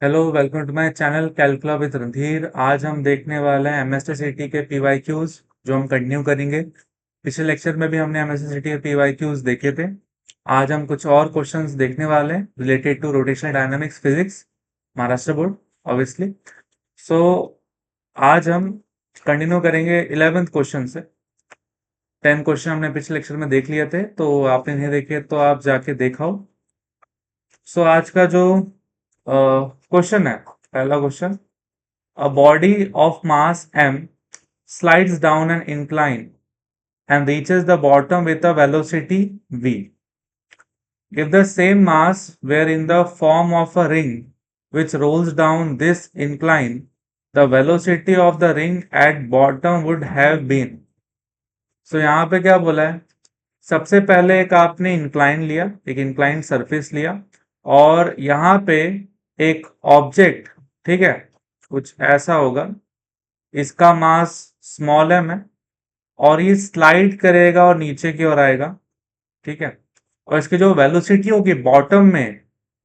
Hello, welcome to my channel Calcula with Randhir. आज हम देखने वाले हैं एमएसटीसीटी के पीवाईक्यूज जो हम कंटिन्यू करेंगे। पिछले लेक्चर में भी हमने एमएसटीसीटी के पीवाईक्यूज देखे थे। आज हम कुछ और क्वेश्चंस देखने वाले हैं related to rotational dynamics physics, Maharashtra board obviously. So आज हम कंटिन्यू करेंगे 11th क्वेश्चन से। 10 क्वेश्चन हमने पिछले लेक्चर में देख लिए थे, तो आपने नहीं देखे तो आप जाके देखाओ। सो आज का जो क्वेश्चन है, पहला question, a body of mass m slides down an incline and reaches the bottom with a velocity v. If the same mass were in the form of a ring which rolls down this incline, the velocity of the ring at bottom would have been. So यहाँ पे क्या बोला है? सबसे पहले एक आपने incline लिया, एक इंक्लाइन सरफेस लिया, और यहाँ पे एक ऑब्जेक्ट, ठीक है, कुछ ऐसा होगा, इसका मास स्मॉल एम है और ये स्लाइड करेगा और नीचे की ओर आएगा, ठीक है। और इसकी जो वेलोसिटी होगी बॉटम में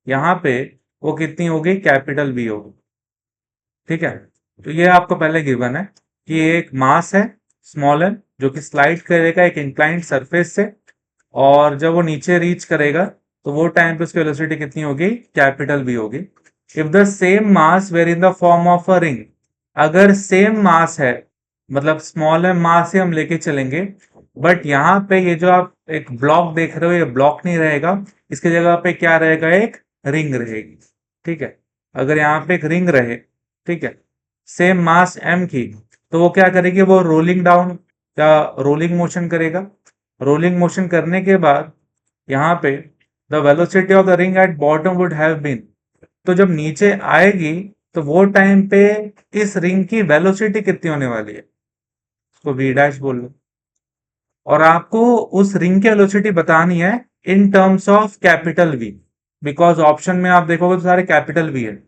यहाँ पे, वो कितनी होगी? कैपिटल वी होगी, ठीक है। तो ये आपको पहले गिवन है कि एक मास है स्मॉल एम जो कि स्लाइड करेगा एक इंक्लाइंड सरफेस से, और जब वो नीचे रीच करेगा तो वो टाइम पे उसकी वेलोसिटी कितनी होगी? कैपिटल वी होगी। If the same mass were in the form of a ring, अगर सेम मास है, मतलब स्मॉल एम मास ही हम लेके चलेंगे, बट यहाँ पे ये जो आप एक ब्लॉक देख रहे हो, ये ब्लॉक नहीं रहेगा, इसकी जगह पे क्या रहेगा? एक रिंग रहेगी, ठीक है। अगर यहाँ पे एक रिंग रहे, ठीक है, सेम मास एम की, तो वो क्या करेगी? वो रोलिंग डाउन या रोलिंग मोशन करेगा। रोलिंग मोशन करने के बाद यहाँ पे the velocity of the ring at bottom would have been, तो जब नीचे आएगी तो वो टाइम पे इस रिंग की वेलोसिटी कितनी होने वाली है? उसको वी डैश बोल लो। और आपको उस रिंग की वेलोसिटी बतानी है in terms of capital V, because option में आप देखोगे तो सारे कैपिटल वी है।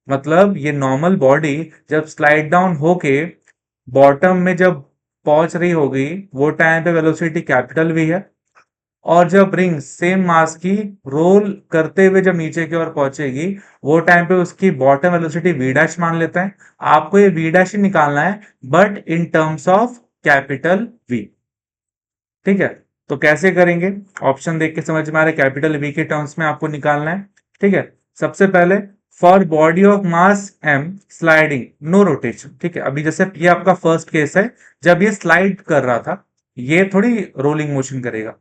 मतलब ये नॉर्मल बॉडी जब स्लाइड डाउन होके बॉटम में जब पहुंच रही होगी, वो टाइम पे वेलोसिटी कैपिटल वी है, और जब रिंग सेम मास की रोल करते हुए जब नीचे की ओर पहुंचेगी, वो टाइम पे उसकी बॉटम वेलोसिटी वी डैश मान लेता है। आपको ये वी डैश ही निकालना है, but in terms of capital V, ठीक है। तो कैसे करेंगे? ऑप्शन देख के समझ में आ रहा है, कैपिटल वी के टर्म्स में आपको निकालना है, ठीक है। सबसे पहले for body of mass M sliding no rotation, ठीक है। अभी जैसे ये आपका फर्स्ट केस है, जब ये स्लाइड कर रहा था, ये थोड़ी रोलिंग मोशन करेगा,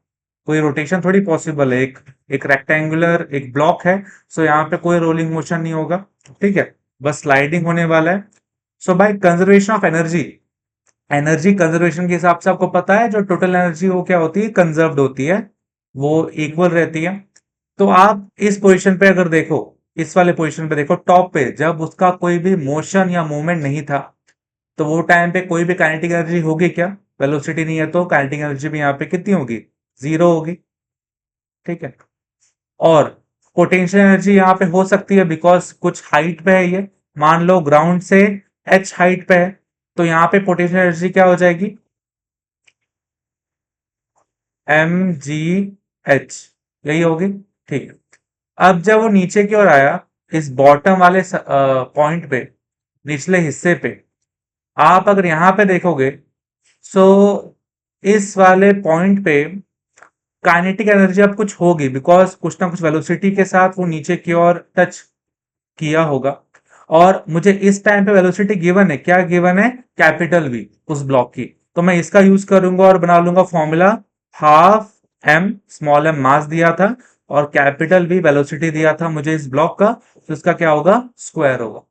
कोई रोटेशन थोड़ी पॉसिबल है। एक एक रेक्टेंगुलर एक ब्लॉक है, सो यहाँ पे कोई रोलिंग मोशन नहीं होगा, ठीक है, बस स्लाइडिंग होने वाला है। So by conservation of energy, energy conservation के हिसाब से आपको पता है जो टोटल एनर्जी वो क्या होती है? कंजर्व्ड होती है, वो इक्वल रहती है। तो आप इस पोजीशन पे अगर देखो, इस वाले पोजीशन पे देखो, टॉप पे जब उसका कोई भी मोशन या मूवमेंट नहीं था, तो वो टाइम पे कोई भी काइनेटिक एनर्जी होगी क्या? वेलोसिटी नहीं है तो काइनेटिक एनर्जी भी यहाँ पे कितनी होगी? जीरो होगी, ठीक है। और पोटेंशियल एनर्जी यहाँ पे हो सकती है बिकॉज कुछ हाइट पे है ये, मान लो ग्राउंड से h हाइट पे है, तो यहाँ पे पोटेंशियल एनर्जी क्या हो जाएगी? mgh, यही होगी, ठीक है। अब जब वो नीचे की ओर आया, इस बॉटम वाले पॉइंट पे, निचले हिस्से पे, आप अगर यहाँ पे देखोगे, सो इस वाले पॉइंट पे काइनेटिक एनर्जी अब कुछ होगी, बिकॉज कुछ ना कुछ वेलोसिटी के साथ वो नीचे की ओर टच किया होगा। और मुझे इस टाइम पे वेलोसिटी गिवन है, क्या गिवन है? कैपिटल वी उस ब्लॉक की। तो मैं इसका यूज करूंगा और बना लूंगा formula, half M small M mass दिया था और कैपिटल वी वेलोसिटी दिया था मुझे इस ब्लॉक का, तो इसका क्या होगा? स्क्वायर होगा।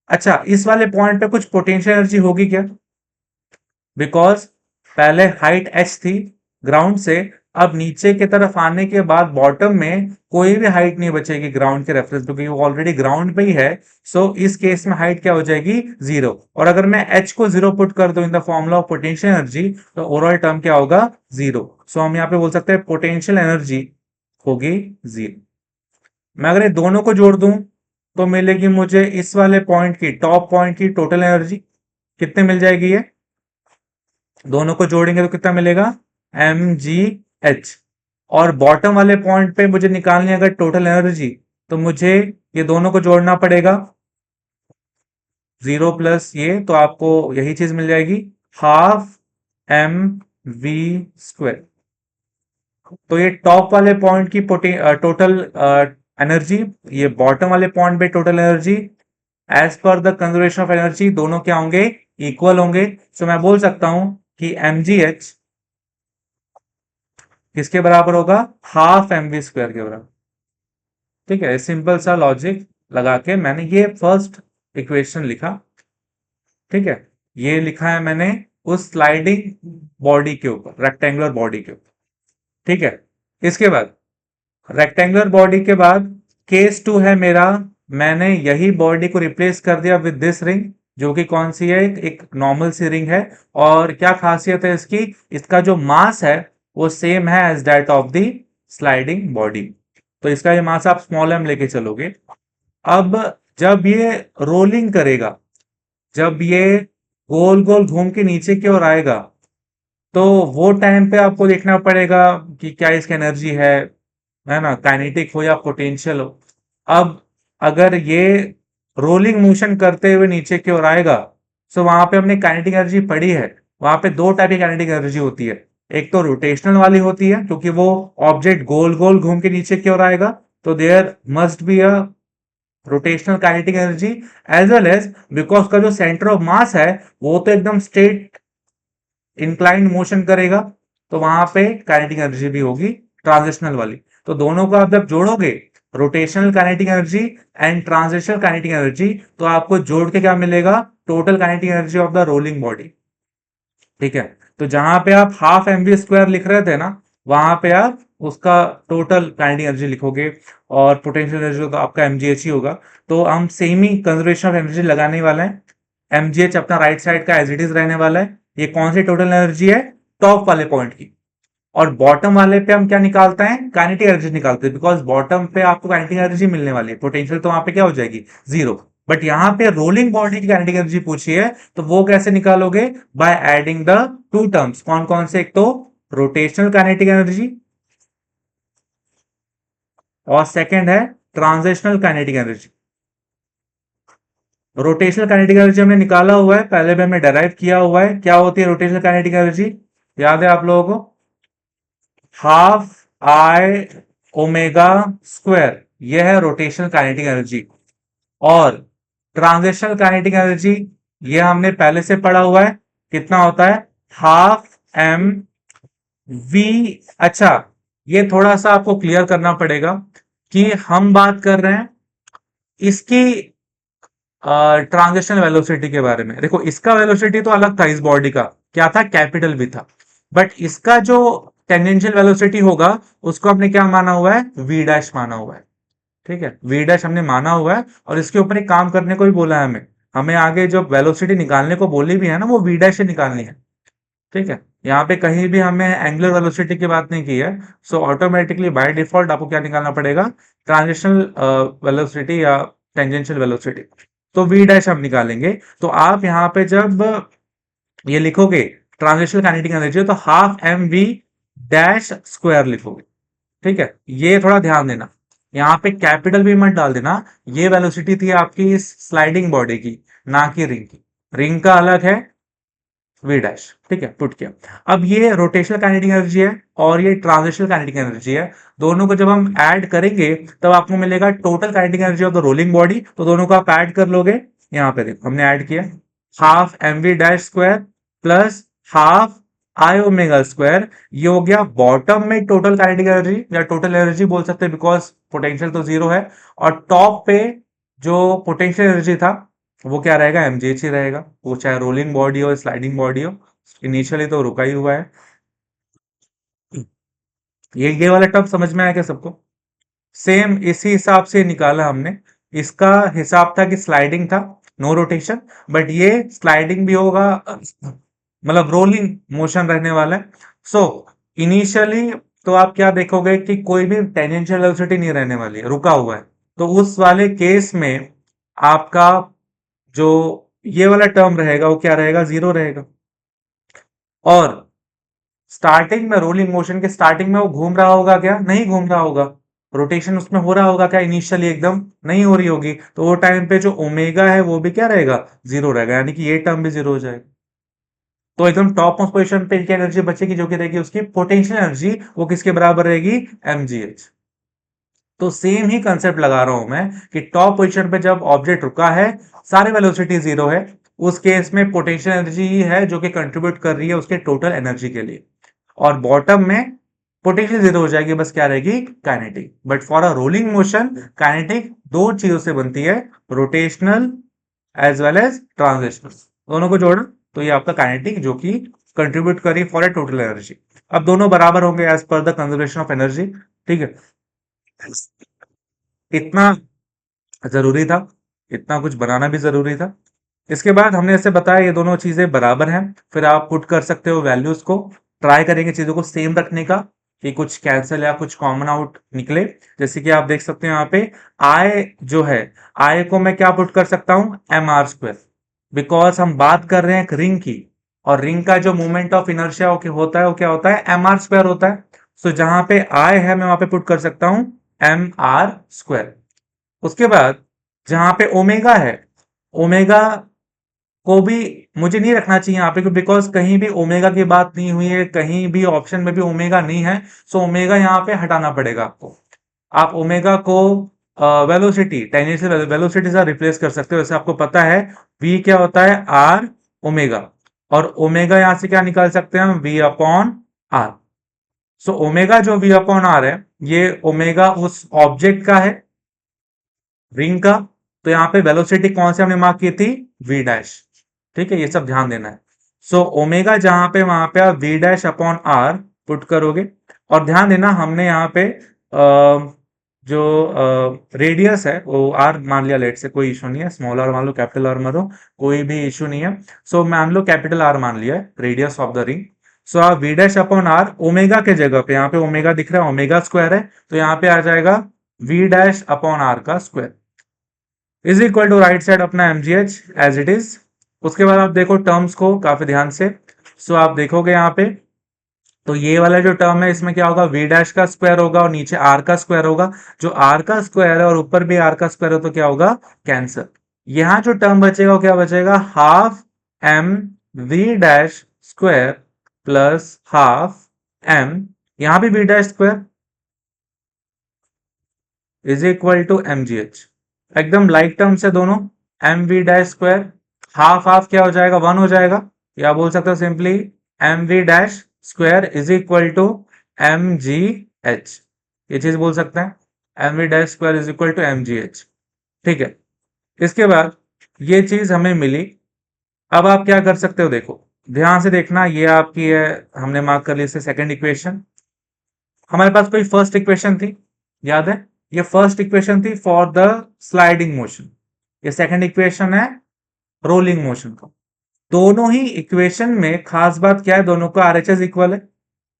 अच्छा, इस वाले पॉइंट पे कुछ पोटेंशियल एनर्जी होगी क्या? बिकॉज पहले हाइट h थी ग्राउंड से, अब नीचे की तरफ आने के बाद बॉटम में कोई भी हाइट नहीं बचेगी ग्राउंड के रेफरेंस पे, क्योंकि वो ऑलरेडी ग्राउंड पे ही है। सो इस केस में हाइट क्या हो जाएगी? जीरो। और अगर मैं h को जीरो पुट कर दूं in the formula of potential energy, तो ओवरऑल टर्म क्या होगा? जीरो। सो हम यहाँ पे बोल सकते हैं पोटेंशियल एनर्जी होगी जीरो। मैं अगर ये दोनों को जोड़ दूं तो मिलेगी मुझे इस वाले पॉइंट की, टॉप पॉइंट की टोटल एनर्जी कितने मिल जाएगी? ये दोनों को जोड़ेंगे तो कितना मिलेगा? mgh। और बॉटम वाले पॉइंट पे मुझे निकालनी है अगर टोटल एनर्जी, तो मुझे ये दोनों को जोड़ना पड़ेगा, 0 प्लस ये, तो आपको यही चीज मिल जाएगी, हाफ एम वी स्क्वायर। तो ये टॉप वाले पॉइंट की टोटल एनर्जी, ये बॉटम वाले पॉइंट पे total energy, as per the conservation of energy दोनों क्या होंगे, इक्वल होंगे। सो मैं बोल सकता हूं कि mgh किसके बराबर होगा, हाफ एम वी स्क्वायर के बराबर। ठीक है, सिंपल सा लॉजिक लगा के मैंने ये फर्स्ट इक्वेशन लिखा। ठीक है, ये लिखा है मैंने उस स्लाइडिंग बॉडी के ऊपर, रेक्टेंगुलर बॉडी के ऊपर। ठीक है, इसके बाद रेक्टेंगुलर बॉडी के बाद केस 2 है मेरा, मैंने यही बॉडी को रिप्लेस कर दिया विद दिस रिंग, जो कि कौन सी है, एक नॉर्मल सी रिंग है। और क्या खासियत है इसकी, इसका जो मास है वो सेम है as that of the sliding body. तो इसका ये मास आप स्मॉल एम लेके चलोगे। अब जब ये रोलिंग करेगा, जब ये गोल गोल घूम के नीचे की ओर आएगा, तो वो टाइम पे आपको देखना पड़ेगा कि क्या इसकी एनर्जी है ना, काइनेटिक हो या पोटेंशियल हो। अब अगर ये रोलिंग मोशन करते हुए नीचे की ओर आएगा, तो वहां पे हमने काइनेटिक एनर्जी पढ़ी है, वहां पे दो टाइप की काइनेटिक एनर्जी होती है। एक तो रोटेशनल वाली होती है, क्योंकि वो ऑब्जेक्ट गोल गोल घूम के नीचे की ओर आएगा, तो there must be a rotational kinetic energy, as well as because का जो सेंटर ऑफ मास है वो तो एकदम स्ट्रेट इंक्लाइंड मोशन करेगा, तो वहां पे काइनेटिक एनर्जी भी होगी ट्रांजिशनल वाली। तो दोनों को आप जब जोड़ोगे, rotational kinetic energy and translational kinetic energy, तो आपको जोड़ के क्या मिलेगा, total kinetic energy of the rolling body. ठीक है, तो जहां पे आप हाफ एम वी स्क्वायर लिख रहे थे ना, वहां पे आप उसका टोटल काइनेटिक एनर्जी लिखोगे, और पोटेंशियल एनर्जी तो आपका एमजीएच ही होगा। तो हम same he conservation of energy लगाने वाले हैं। एमजीएच अपना राइट साइड का एज इट इज रहने वाला है। ये कौन सी टोटल एनर्जी है, टॉप वाले पॉइंट की। और बॉटम वाले पे हम क्या निकालते हैं, काइनेटिक एनर्जी निकालते हैं, बिकॉज बॉटम पे आपको काइनेटिक एनर्जी मिलने वाली है, पोटेंशियल तो वहां पे क्या हो जाएगी, जीरो। बट यहां पे रोलिंग बॉडी की काइनेटिक एनर्जी पूछी है, तो वो कैसे निकालोगे, by adding the two terms. कौन कौन से, एक तो रोटेशनल काइनेटिक एनर्जी, और सेकेंड है transitional kinetic energy. Rotational kinetic energy हमने निकाला हुआ है, पहले भी हमने डेराइव किया हुआ है। क्या होती है रोटेशनल काइनेटिक एनर्जी, याद है आप लोगों को, हाफ आई ओमेगा स्क्वायर, यह है रोटेशनल काइनेटिक एनर्जी। और ट्रांजिशनल काइनेटिक एनर्जी, यह हमने पहले से पढ़ा हुआ है, कितना होता है, हाफ एम वी। अच्छा, ये थोड़ा सा आपको क्लियर करना पड़ेगा कि हम बात कर रहे हैं इसकी ट्रांजिशनल वेलोसिटी के बारे में। देखो, इसका वेलोसिटी तो अलग था, इस बॉडी का क्या था, कैपिटल भी था। बट इसका जो टेंजेंशियल वेलोसिटी होगा, उसको हमने क्या माना हुआ है, वी डैश माना हुआ है। ठीक है, वी डैश हमने माना हुआ है, और इसके ऊपर एक काम करने को भी बोला है हमें। हमें आगे जो वेलोसिटी निकालने को बोली भी है ना, वो वी डैश से निकालनी है। ठीक है, यहाँ पे कहीं भी हमें एंगुलर वेलोसिटी की बात नहीं की है। सो ऑटोमेटिकली बाय डिफॉल्ट आपको क्या निकालना पड़ेगा, ट्रांजिशनल वेलोसिटी या टेंजेंशियल वेलोसिटी। तो वी डैश हम निकालेंगे। तो आप यहाँ पे जब ये लिखोगे ट्रांजिशनल काइनेटिक एनर्जी, तो half M V dash square लिखोगे। ठीक है, ये थोड़ा ध्यान देना, यहाँ पे कैपिटल भी मत डाल देना। ये वेलोसिटी थी आपकी इस स्लाइडिंग बॉडी की, ना कि रिंग की। रिंग का अलग है वी डैश। ठीक है, पुट किया। अब ये रोटेशनल काइनेटिक एनर्जी है और ये ट्रांजिशनल काइनेटिक एनर्जी है। दोनों को जब हम ऐड करेंगे, तब आपको मिलेगा total kinetic energy of the rolling body. तो दोनों को आप ऐड कर लोगे, यहाँ पे देखो हमने ऐड किया, half M V dash square plus half I omega square. ये हो गया बॉटम में टोटल काइनेटिक एनर्जी, या टोटल एनर्जी बोल सकते हैं, बिकॉज पोटेंशियल तो जीरो है। और टॉप पे जो पोटेंशियल एनर्जी था, वो क्या रहेगा, एमजीएच ही रहेगा, वो चाहे रोलिंग बॉडी हो स्लाइडिंग बॉडी हो। इनिशियली तो रुका ही हुआ है। ये वाला टर्म समझ में आया क्या सबको, सेम इसी हिसाब से निकाला हमने। इसका हिसाब था कि स्लाइडिंग था, नो रोटेशन, बट ये स्लाइडिंग भी होगा, मतलब रोलिंग मोशन रहने वाला है। सो इनिशियली तो आप क्या देखोगे कि कोई भी टेंजेंशियल वेलोसिटी नहीं रहने वाली है, रुका हुआ है। तो उस वाले केस में आपका जो ये वाला टर्म रहेगा, वो क्या रहेगा, जीरो रहेगा। और स्टार्टिंग में रोलिंग मोशन के स्टार्टिंग में वो घूम रहा होगा क्या, नहीं घूम रहा होगा, रोटेशन उसमें हो रहा होगा क्या इनिशियली? एकदम नहीं हो रही होगी, तो वो टाइम पे जो ओमेगा है वो भी क्या रहेगा? जीरो रहेगा, यानी कि ये टर्म भी जीरो हो जाएगा। तो एकदम टॉप मोस्ट पोजीशन पे क्या एनर्जी बचेगी, जो कि रहेगी उसकी पोटेंशियल एनर्जी, वो किसके बराबर रहेगी? mgh। तो सेम ही कंसेप्ट लगा रहा हूं मैं कि टॉप पोजीशन पे जब ऑब्जेक्ट रुका है, सारे वेलोसिटी जीरो है, उस केस में पोटेंशियल एनर्जी ही है जो कि कंट्रीब्यूट कर रही है उसके टोटल एनर्जी के लिए। और बॉटम में पोटेंशियल जीरो हो जाएगी, बस क्या रहेगी? Kinetic. But for a rolling motion kinetic दो चीजों से बनती है, rotational as well as transitional, दोनों को जोड़ा तो ये आपका काइनेटिक, जो कि कंट्रीब्यूट करी फॉर ए टोटल एनर्जी। अब दोनों बराबर होंगे as per the conservation of energy. ठीक है, इतना जरूरी था, इतना कुछ बनाना भी जरूरी था। इसके बाद हमने ऐसे बताया ये दोनों चीजें बराबर हैं, फिर आप पुट कर सकते हो वैल्यूज को, ट्राई करेंगे चीजों को सेम रखने का कि कुछ कैंसिल या कुछ कॉमन आउट निकले। जैसे कि आप देख सकते हो यहाँ पे आई जो है, आई को मैं क्या पुट कर सकता हूँ? एम आर स्क्वायर, बिकॉज हम बात कर रहे हैं एक रिंग की, और रिंग का जो मोमेंट ऑफ इनर्शिया होता है वो क्या होता है? एम आर स्क्वायर होता है। सो जहां पे आई है मैं वहां पे पुट कर सकता हूं एम आर स्क्वायर। उसके बाद जहां पे ओमेगा है, ओमेगा को भी मुझे नहीं रखना चाहिए यहाँ पे, बिकॉज कहीं भी ओमेगा की बात नहीं हुई है, कहीं भी ऑप्शन में भी ओमेगा नहीं है। सो ओमेगा यहाँ पे हटाना पड़ेगा आपको। आप ओमेगा को वेलोसिटी, टेंजेंशियल वेलोसिटी से रिप्लेस कर सकते हो। जैसे आपको पता है v क्या होता है? आर ओमेगा, और ओमेगा यहां से क्या निकाल सकते हैं हम? v upon R. So omega जो v अपॉन आर है, ये ओमेगा उस ऑब्जेक्ट का है, रिंग का। तो यहाँ पे वेलोसिटी कौन से हमने मार्क की थी? v dash. ठीक है, ये सब ध्यान देना है। सो ओमेगा जहां पे, वहां पे आप v dash upon R put करोगे। और ध्यान देना हमने यहाँ पे जो रेडियस है वो आर मान लिया, लेट से कोई इशू नहीं है, स्मॉल आर मान लो, कैपिटल आर मान लो, कोई भी इशू नहीं है। सो मान लो कैपिटल आर मान लिया है radius of the ring. So आप v dash upon R omega के जगह पे, यहाँ पे ओमेगा दिख रहा है, ओमेगा स्क्वायर है, तो यहाँ पे आ जाएगा v डैश अपॉन आर का square is equal to right side अपना mgh एज इट इज। उसके बाद आप देखो टर्म्स को काफी ध्यान से। सो आप देखोगे यहाँ पे, तो ये वाला जो टर्म है इसमें क्या होगा? v डैश का स्क्वायर होगा और नीचे r का स्क्वायर होगा। जो r का स्क्वायर है और ऊपर भी r का स्क्वायर है, तो क्या होगा? कैंसर। यहाँ जो टर्म बचेगा वो क्या बचेगा? Half m v dash square plus half m, यहाँ भी v dash square is equal to mgh। एकदम लाइक टर्म्स है दोनों, M V dash square, half half क्या हो जाएगा? वन हो जाएगा। या बोल सकते हो simply M V dash square is equal to M G H, ये चीज बोल सकते हैं, M V dash square is equal to M G H. ठीक है, इसके बाद ये चीज हमें मिली। अब आप क्या कर सकते हो? देखो ध्यान से देखना, ये आपकी है, हमने मार्क कर ली इसे सेकेंड इक्वेशन। हमारे पास कोई फर्स्ट इक्वेशन थी, याद है? ये फर्स्ट इक्वेशन थी फॉर द स्लाइडिंग मोशन, ये सेकंड इक्वेशन है रोलिंग मोशन का। दोनों ही इक्वेशन में खास बात क्या है? दोनों का आरएचएस इक्वल है,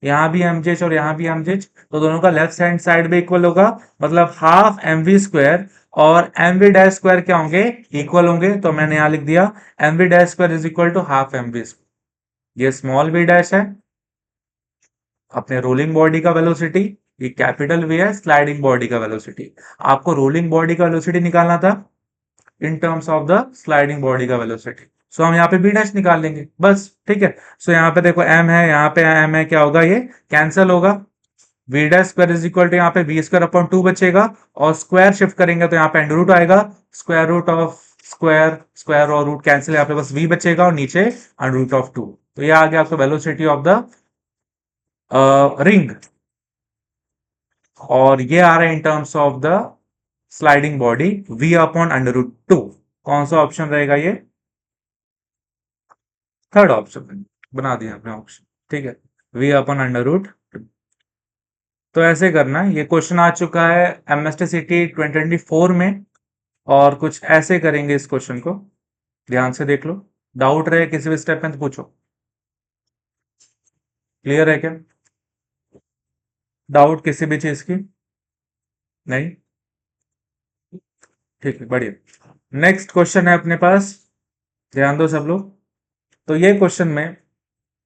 यहां भी एमजीएच और यहां भी एमजीएच, तो दोनों का लेफ्ट हैंड साइड भी इक्वल होगा। मतलब हाफ एम वी स्क्वायर और एम वी डैश स्क्वायर क्या होंगे? इक्वल होंगे। तो मैंने यहां लिख दिया M V dash square is equal to half M V square. ये स्मॉल वी डैश है अपने रोलिंग बॉडी का वेलोसिटी, ये कैपिटल वी है स्लाइडिंग बॉडी का वेलोसिटी। आपको रोलिंग बॉडी का वेलोसिटी निकालना था in terms of the sliding body का वेलोसिटी। सो हम यहाँ पे बी डैश निकाल लेंगे बस। ठीक है, सो यहाँ पे देखो एम है, यहाँ पे एम है, क्या होगा? ये कैंसिल होगा। V dash square is equal to यहाँ पे वी स्क्वायर अपॉन टू बचेगा, और स्क्वायर शिफ्ट करेंगे तो यहाँ पे अंडर रूट आएगा, square root of square, square और रूट कैंसिल, यहाँ पे बस वी बचेगा और नीचे अंडर रूट ऑफ टू। तो ये आ गया आपका वेलोसिटी ऑफ द रिंग, और ये आ रहा है in terms of the sliding body v upon under root two. कौन सा ऑप्शन रहेगा? ये थर्ड ऑप्शन बना दिया अपने ऑप्शन। ठीक है, v अपॉन अंडर रूट। तो ऐसे करना है, ये क्वेश्चन आ चुका है एमएसटी 2024 में, और कुछ ऐसे करेंगे इस क्वेश्चन को, ध्यान से देख लो। डाउट रहे किसी भी स्टेप में तो पूछो। क्लियर है क्या? डाउट किसी भी चीज की? नहीं? ठीक है, बढ़िया। नेक्स्ट क्वेश्चन है अपने पास, ध्यान दो सब लोग। तो ये क्वेश्चन में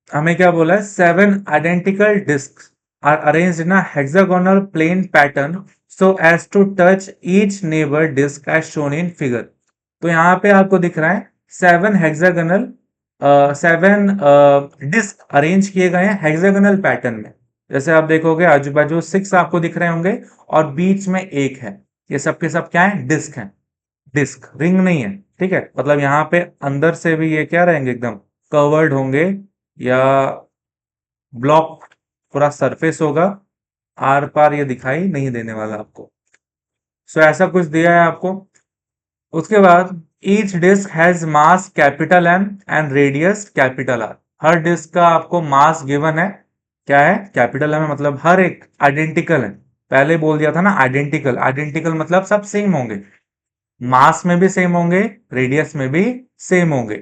हमें क्या बोला है? 7 identical disks are arranged in a hexagonal plane pattern so as to touch each neighbour disk as shown in figure. तो यहाँ पे आपको दिख रहा है 7 हेक्सागोनल 7 डिस्क अरेंज किए गए हैं हेक्सागोनल पैटर्न में। जैसे आप देखोगे आजू बाजू 6 आपको दिख रहे होंगे और बीच में एक है। ये सब के सब क्या है? डिस्क है। डिस्क, रिंग नहीं है। ठीक है, मतलब यहाँ पे अंदर से भी ये क्या रहेंगे? एकदम कवर्ड होंगे या ब्लॉक पूरा सरफेस होगा। आर पार ये दिखाई नहीं देने वाला आपको। सो ऐसा कुछ दिया है आपको। उसके बाद each disc has mass capital M and radius capital R. हर डिस्क का आपको मास गिवन है। क्या है? कैपिटल एम है, मतलब हर एक आइडेंटिकल है। पहले बोल दिया था ना आइडेंटिकल। आइडेंटिकल मतलब सब सेम होंगे, मास में भी सेम होंगे, रेडियस में भी सेम होंगे।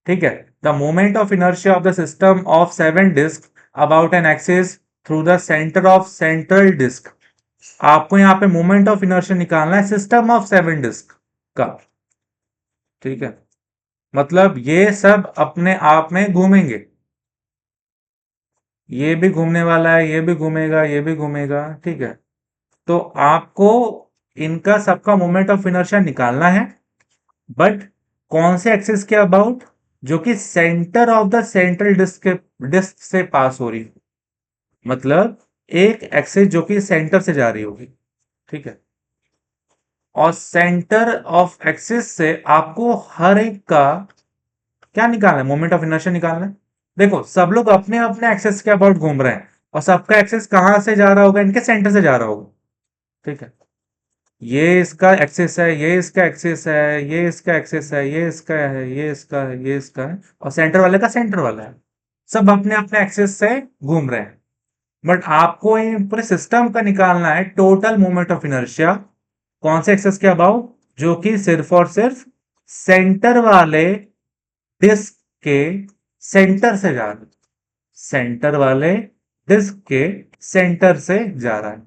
ठीक है। The moment of inertia of the system of 7 disc about an axis through the centre of central disc. आपको यहाँ पे मोमेंट ऑफ इनर्शिया निकालना है सिस्टम ऑफ 7 डिस्क का। ठीक है, मतलब ये सब अपने आप में घूमेंगे। ये भी घूमने वाला है, ये भी घूमेगा, ये भी घूमेगा। ठीक है, तो आपको इनका सबका मोमेंट ऑफ इनर्शिया निकालना है, बट कौन से एक्सिस के अबाउट? जो कि centre of the central disc से पास हो रही है। मतलब एक एक्सिस जो कि सेंटर से जा रही होगी। ठीक है, और सेंटर ऑफ एक्सिस से आपको हर एक का क्या निकालना है? मोमेंट ऑफ इनर्शिया निकालना है। देखो सब लोग अपने अपने एक्सिस के अबाउट घूम रहे हैं और सबका एक्सिस कहां से जा रहा होगा? इनके सेंटर से जा रहा होगा। ठीक है, ये इसका एक्सिस है, ये इसका एक्सिस है, ये इसका एक्सिस है, ये इसका है, ये इसका है, ये इसका है, और सेंटर वाले का सेंटर वाला है। सब अपने अपने एक्सिस से घूम रहे हैं। बट आपको इन पूरे सिस्टम का निकालना है टोटल मोमेंट ऑफ इनर्शिया। कौन से एक्सिस के अबाउट? जो कि सिर्फ और सिर्फ सेंटर वाले डिस्क के सेंटर से जा रहा है। सेंटर वाले डिस्क के सेंटर से जा रहा है।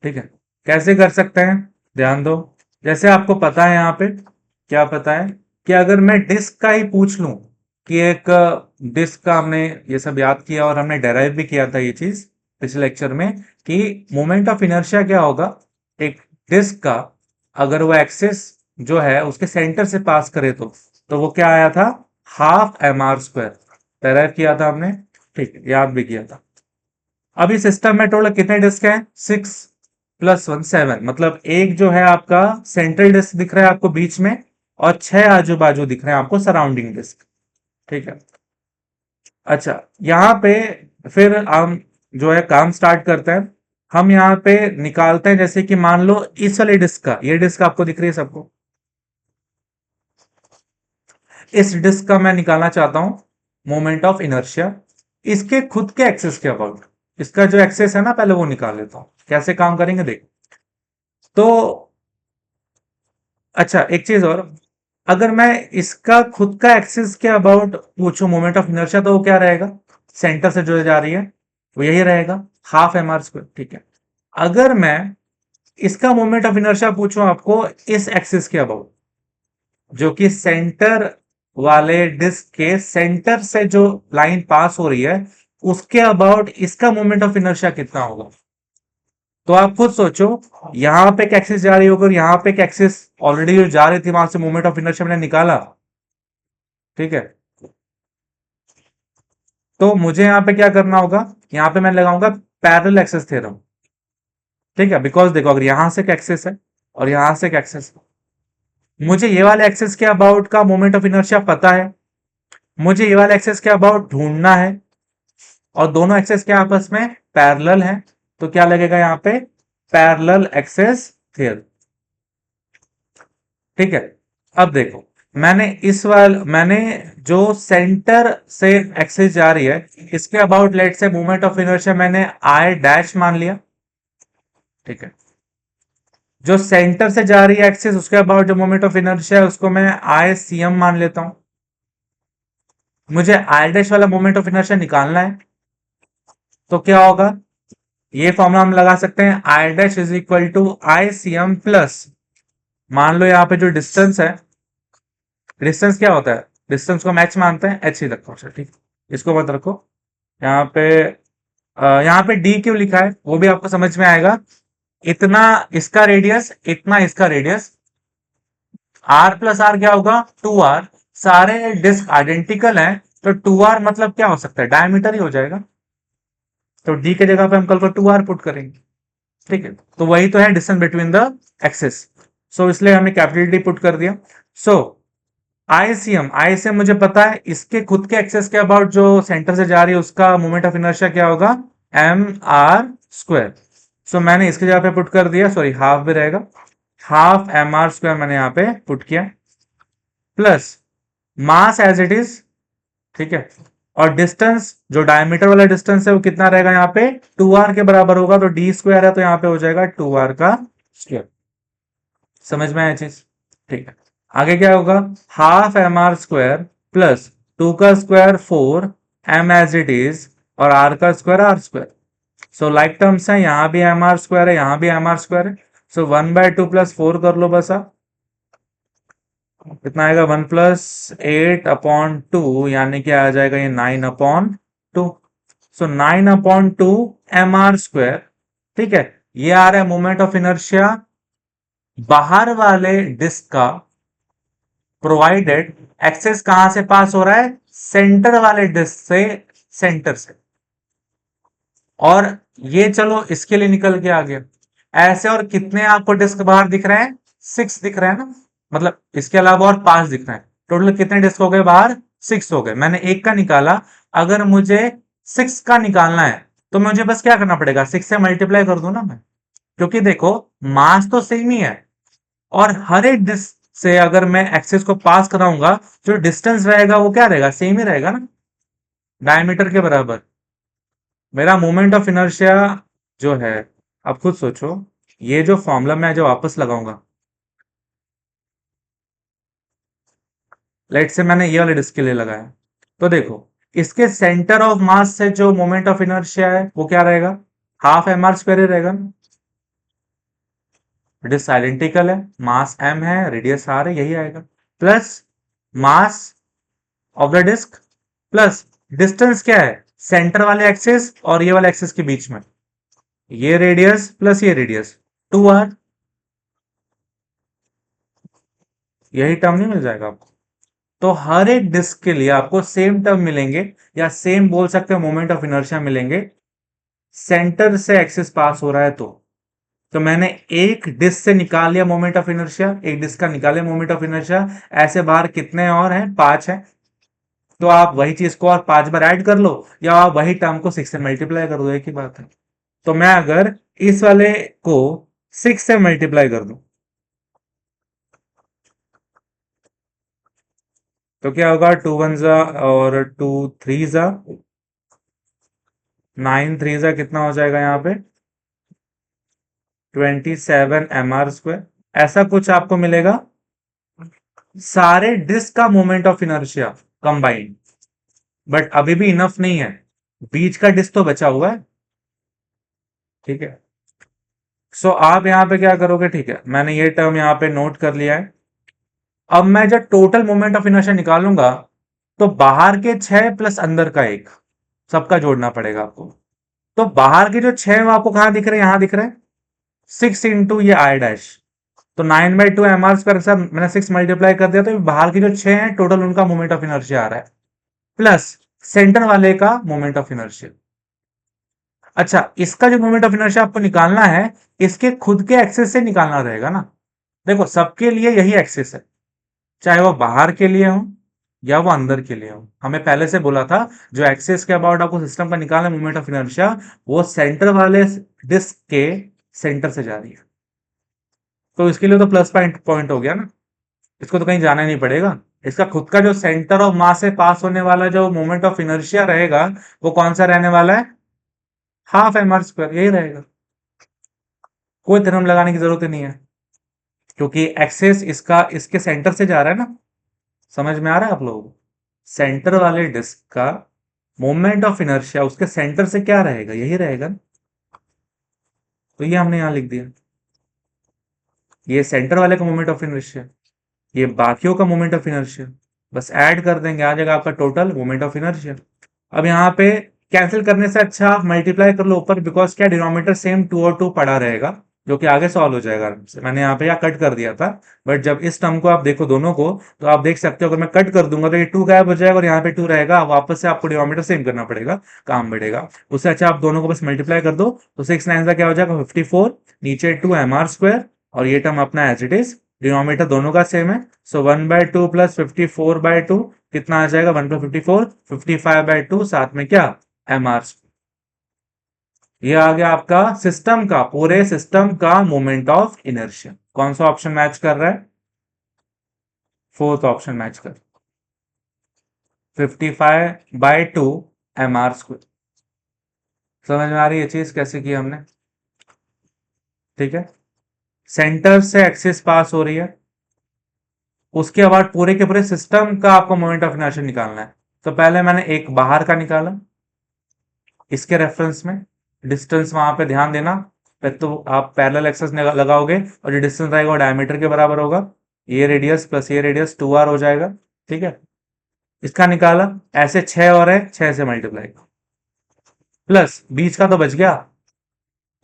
ठीक है, कैसे कर सकते हैं? ध्यान दो। जैसे आपको पता है यहाँ पे क्या पता है कि अगर मैं डिस्क का ही पूछ लूं कि एक डिस्क का हमने ये सब याद किया और हमने डेराइव भी किया था ये चीज पिछले लेक्चर में कि मोमेंट ऑफ इनर्शिया क्या होगा एक डिस्क का अगर वो एक्सिस जो है उसके सेंटर से पास करे तो वो क्या आया था? Half M R square. Derive किया था हमने। ठीक है, याद भी किया था। अभी सिस्टम में टोटल कितने डिस्क हैं? 6 + 1 7। मतलब एक जो है आपका सेंट्रल डिस्क दिख रहा है आपको बीच में, और 6 आजू बाजू दिख रहे हैं आपको सराउंडिंग डिस्क। ठीक है, अच्छा यहाँ पे फिर हम जो है काम स्टार्ट करते हैं। हम यहाँ पे निकालते हैं, जैसे कि मान लो इस वाले डिस्क का, ये डिस्क आपको दिख रही है सबको, इस डिस्क का मैं निकालना चाहता हूं मोमेंट ऑफ इनर्शिया इसके खुद के एक्सेस के अबाउट। इसका जो एक्सेस है ना पहले वो निकाल लेता हूं। कैसे काम करेंगे देख। तो अच्छा एक चीज और, अगर मैं इसका खुद का एक्सिस के अबाउट पूछूं मोमेंट ऑफ इनर्शिया तो वो क्या रहेगा? सेंटर से जो जा रही है वो यही रहेगा, हाफ एम आर स्क्वायर। ठीक है, अगर मैं इसका मोमेंट ऑफ इनर्शिया पूछूं आपको इस एक्सिस के अबाउट, जो कि सेंटर वाले डिस्क के सेंटर से जो लाइन पास हो रही है उसके अबाउट इसका मोमेंट ऑफ इनर्शिया कितना होगा? तो आप खुद सोचो, यहां पे एक एक्सिस जा रही होगी और यहां पे एक एक्सिस ऑलरेडी जो जा रही थी वहां से मोमेंट ऑफ इनर्शिया मैंने निकाला। ठीक है, तो मुझे यहां पे क्या करना होगा? यहां पे मैं लगाऊंगा पैरेलल एक्सिस थ्योरम। ठीक है, बिकॉज देखो अगर यहां से एक एक्सिस है और यहां से एक एक्सिस है, मुझे ये वाले एक्सिस के अबाउट का मोमेंट ऑफ इनर्शिया पता है, मुझे ये वाले एक्सिस के अबाउट ढूंढना है, और दोनों एक्सिस के आपस में पैरेलल है। तो क्या लगेगा यहाँ पे? Parallel axis theorem. ठीक है, अब देखो मैंने जो सेंटर से एक्सिस जा रही है इसके अबाउट लेट से मोमेंट ऑफ इनर्शिया मैंने आई डैश मान लिया। ठीक है, जो सेंटर से जा रही है एक्सिस उसके अबाउट जो मोमेंट ऑफ इनर्शिया है उसको मैं आई सी एम मान लेता हूं। मुझे आई डैश वाला मोमेंट ऑफ इनर्शिया निकालना है, तो क्या होगा? ये फॉर्मूला हम लगा सकते हैं, I dash is equal to I C M plus, मान लो यहाँ पे जो डिस्टेंस है, डिस्टेंस क्या होता है? डिस्टेंस को हम एच मानते हैं, एच ही रखो। अच्छा ठीक, इसको मत रखो यहाँ पे। यहाँ पे डी क्यों लिखा है वो भी आपको समझ में आएगा। इतना इसका रेडियस, इतना इसका रेडियस, आर प्लस आर क्या होगा, 2r। सारे डिस्क आइडेंटिकल हैं, तो 2r मतलब क्या हो सकता है, डायमीटर ही हो जाएगा। तो डी के जगह पे हम कल को 2r पुट करेंगे। ठीक है, तो वही तो है डिस्टेंस बिटवीन द एक्सेस। सो इसलिए हमने कैपिटल डी पुट कर दिया। सो आईसीएम मुझे पता है, इसके खुद के एक्सेस के अबाउट जो सेंटर से जा रही है उसका मोमेंट ऑफ इनर्शिया क्या होगा, एम आर स्क्वायर। सो मैंने इसके जगह पे पुट कर दिया, सॉरी हाफ भी रहेगा, हाफ एम आर स्क्वायर मैंने यहाँ पे पुट किया, plus mass as it is. ठीक है, और डिस्टेंस जो डायमीटर वाला डिस्टेंस है वो कितना रहेगा यहाँ पे, 2r के बराबर होगा, तो डी स्क्वायर है तो यहाँ पे हो जाएगा 2r का स्क्वायर। समझ में आया चीज। ठीक है, आगे क्या होगा, half M R square plus 2 का square 4, M as it is, और आर का square R square. So like terms है, यहाँ भी एम आर स्क्वायर है, यहाँ भी एम आर स्क्वायर है। सो 1/2 प्लस 4 कर लो बस आप, कितना आएगा, 1+8/2, यानी कि आ जाएगा ये 9/2। सो 9/2 एम आर स्क्वायर। ठीक है, ये आ रहा है मोमेंट ऑफ इनर्शिया बाहर वाले डिस्क का, प्रोवाइडेड एक्सेस कहां से पास हो रहा है, सेंटर वाले डिस्क से, सेंटर से। और ये चलो इसके लिए निकल के आ गया ऐसे। और कितने आपको डिस्क बाहर दिख रहे हैं, 6 दिख रहे हैं ना, मतलब इसके अलावा और 5 दिख रहे हैं। टोटल कितने डिस्क हो गए बाहर, 6 हो गए। मैंने एक का निकाला, अगर मुझे 6 का निकालना है तो मुझे बस क्या करना पड़ेगा, 6 से मल्टीप्लाई कर दूं ना मैं, क्योंकि देखो मास तो सेम ही है, और हर एक डिस्क से अगर मैं एक्सेस को पास कराऊंगा, जो डिस्टेंस रहेगा वो क्या रहेगा, सेम ही रहेगा ना, डायमीटर के बराबर। मेरा मोमेंट ऑफ इनर्शिया जो है, अब खुद सोचो, ये जो फॉर्मूला मैं जो वापस लगाऊंगा, लेट से मैंने ये वाले डिस्क के लिए लगाया, तो देखो इसके सेंटर ऑफ मास से जो मोमेंट ऑफ इनर्शिया है वो क्या रहेगा, हाफ एम आर स्क्वायर ही रहेगा ना। डिस्क आइडेंटिकल है, मास m है, रेडियस r है, यही आएगा, plus mass of the disc, plus distance क्या है, सेंटर वाले एक्सिस और ये वाले एक्सिस के बीच में, ये रेडियस प्लस ये रेडियस, 2r। यही टर्म नहीं मिल जाएगा आपको। तो हर एक डिस्क के लिए आपको सेम टर्म मिलेंगे, या सेम बोल सकते हैं मोमेंट ऑफ इनर्शिया मिलेंगे, सेंटर से एक्सिस पास हो रहा है तो मैंने एक डिस्क से निकाल लिया मोमेंट ऑफ इनर्शिया, एक डिस्क का निकाले मोमेंट ऑफ इनर्शिया। ऐसे बाहर कितने और हैं, 5 हैं। तो आप वही चीज को और 5 बार ऐड कर लो, या आप वही टर्म को 6 से मल्टीप्लाई कर दो, एक ही बात है। तो मैं अगर इस वाले को 6 से मल्टीप्लाई कर दूं तो क्या होगा, 2 1 जा और 2 3 जा, 9 3 जा कितना हो जाएगा यहाँ पे, 27 एम आर स्क्वायर। ऐसा कुछ आपको मिलेगा सारे डिस्क का moment of inertia combined. But अभी भी इनफ नहीं है, बीच का डिस्क तो बचा हुआ है। ठीक है, सो आप यहां पे क्या करोगे, ठीक है मैंने ये टर्म यहां पे नोट कर लिया है। अब मैं जब टोटल मोमेंट ऑफ इनर्शिया निकालूंगा, तो बाहर के 6 प्लस अंदर का 1, सबका जोड़ना पड़ेगा आपको। तो बाहर के जो 6 हैं वो आपको कहां दिख रहे हैं, यहां दिख रहे हैं, 6 इंटू ये आई डैश, तो 9/2 एम आर स्क्वायर के साथ मैंने 6 मल्टीप्लाई कर दिया, तो बाहर के जो 6 हैं टोटल उनका मोमेंट ऑफ इनर्शिया आ रहा है, प्लस सेंटर वाले का मोमेंट ऑफ इनर्शिया। अच्छा, इसका जो मोमेंट ऑफ इनर्शिया आपको निकालना है, इसके खुद के एक्सेस से निकालना रहेगा ना। देखो सबके लिए यही एक्सेस है, चाहे वो बाहर के लिए हो या वो अंदर के लिए हो। हमें पहले से बोला था, जो एक्सेस के अबाउट आपको सिस्टम का निकालना है मोमेंट ऑफ इनर्शिया, वो सेंटर वाले डिस्क के सेंटर से जा रही है। तो इसके लिए तो प्लस पॉइंट पॉइंट हो गया ना, इसको तो कहीं जाना ही नहीं पड़ेगा। इसका खुद का जो सेंटर ऑफ मास से पास होने वाला जो मोमेंट ऑफ इनर्शिया रहेगा, वो कौन सा रहने वाला है, हाफ एम आर स्क्वायर, यही रहेगा। कोई थ्योरम लगाने की जरूरत ही नहीं है, क्योंकि एक्सेस इसका इसके सेंटर से जा रहा है ना। समझ में आ रहा है आप लोगों को, सेंटर वाले डिस्क का मोमेंट ऑफ इनर्शिया उसके सेंटर से क्या रहेगा, यही रहेगा ना। तो ये हमने यहां लिख दिया, ये सेंटर वाले का मोमेंट ऑफ इनर्शिया, ये बाकियों का मोमेंट ऑफ इनर्शिया, बस ऐड कर देंगे, आ जाएगा आपका टोटल मोमेंट ऑफ इनर्शिया। अब यहाँ पे कैंसिल करने से अच्छा आप मल्टीप्लाई कर लो ऊपर, बिकॉज क्या डिनोमिनेटर सेम 2 और 2 पड़ा रहेगा, जो कि आगे सॉल्व हो जाएगा आराम से। मैंने यहाँ पे कट कर दिया था, बट जब इस टर्म को आप देखो दोनों को, तो आप देख सकते हो अगर मैं कट कर दूंगा तो ये 2 गायब हो जाएगा और यहाँ पे 2 रहेगा, वापस से आपको डिनोमिनेटर सेम करना पड़ेगा, काम बढ़ेगा। उससे अच्छा आप दोनों को बस मल्टीप्लाई कर दो, तो 6 9 का क्या हो जाएगा 54, नीचे 2 mr स्क्वायर, और ये टर्म अपना एज इट इज, डिनोमिनेटर दोनों का सेम है, सो 1/2 प्लस 54/2 कितना आ जाएगा, 1 प्लस 54, 55/2, साथ में क्या mr। ये आ गया आपका सिस्टम का, पूरे सिस्टम का मोमेंट ऑफ इनर्शिया। कौन सा ऑप्शन मैच कर रहा है, फोर्थ ऑप्शन मैच कर, 55/2 mr स्क्वायर। समझ में आ रही है चीज कैसे की हमने, ठीक है। सेंटर से एक्सिस पास हो रही है, उसके बाद पूरे के पूरे सिस्टम का आपको मोमेंट ऑफ इनर्शिया निकालना है। तो पहले मैंने एक बाहर का निकाला, इसके रेफरेंस में डिस्टेंस वहां पे ध्यान देना, फिर तो आप पैरेलल एक्सेस लगाओगे और जो डिस्टेंस आएगा वो डायमीटर के बराबर होगा, ये रेडियस प्लस ये रेडियस 2r हो जाएगा, ठीक है। इसका निकाला, ऐसे 6 और है, 6 से मल्टीप्लाई, प्लस बीच का तो बच गया,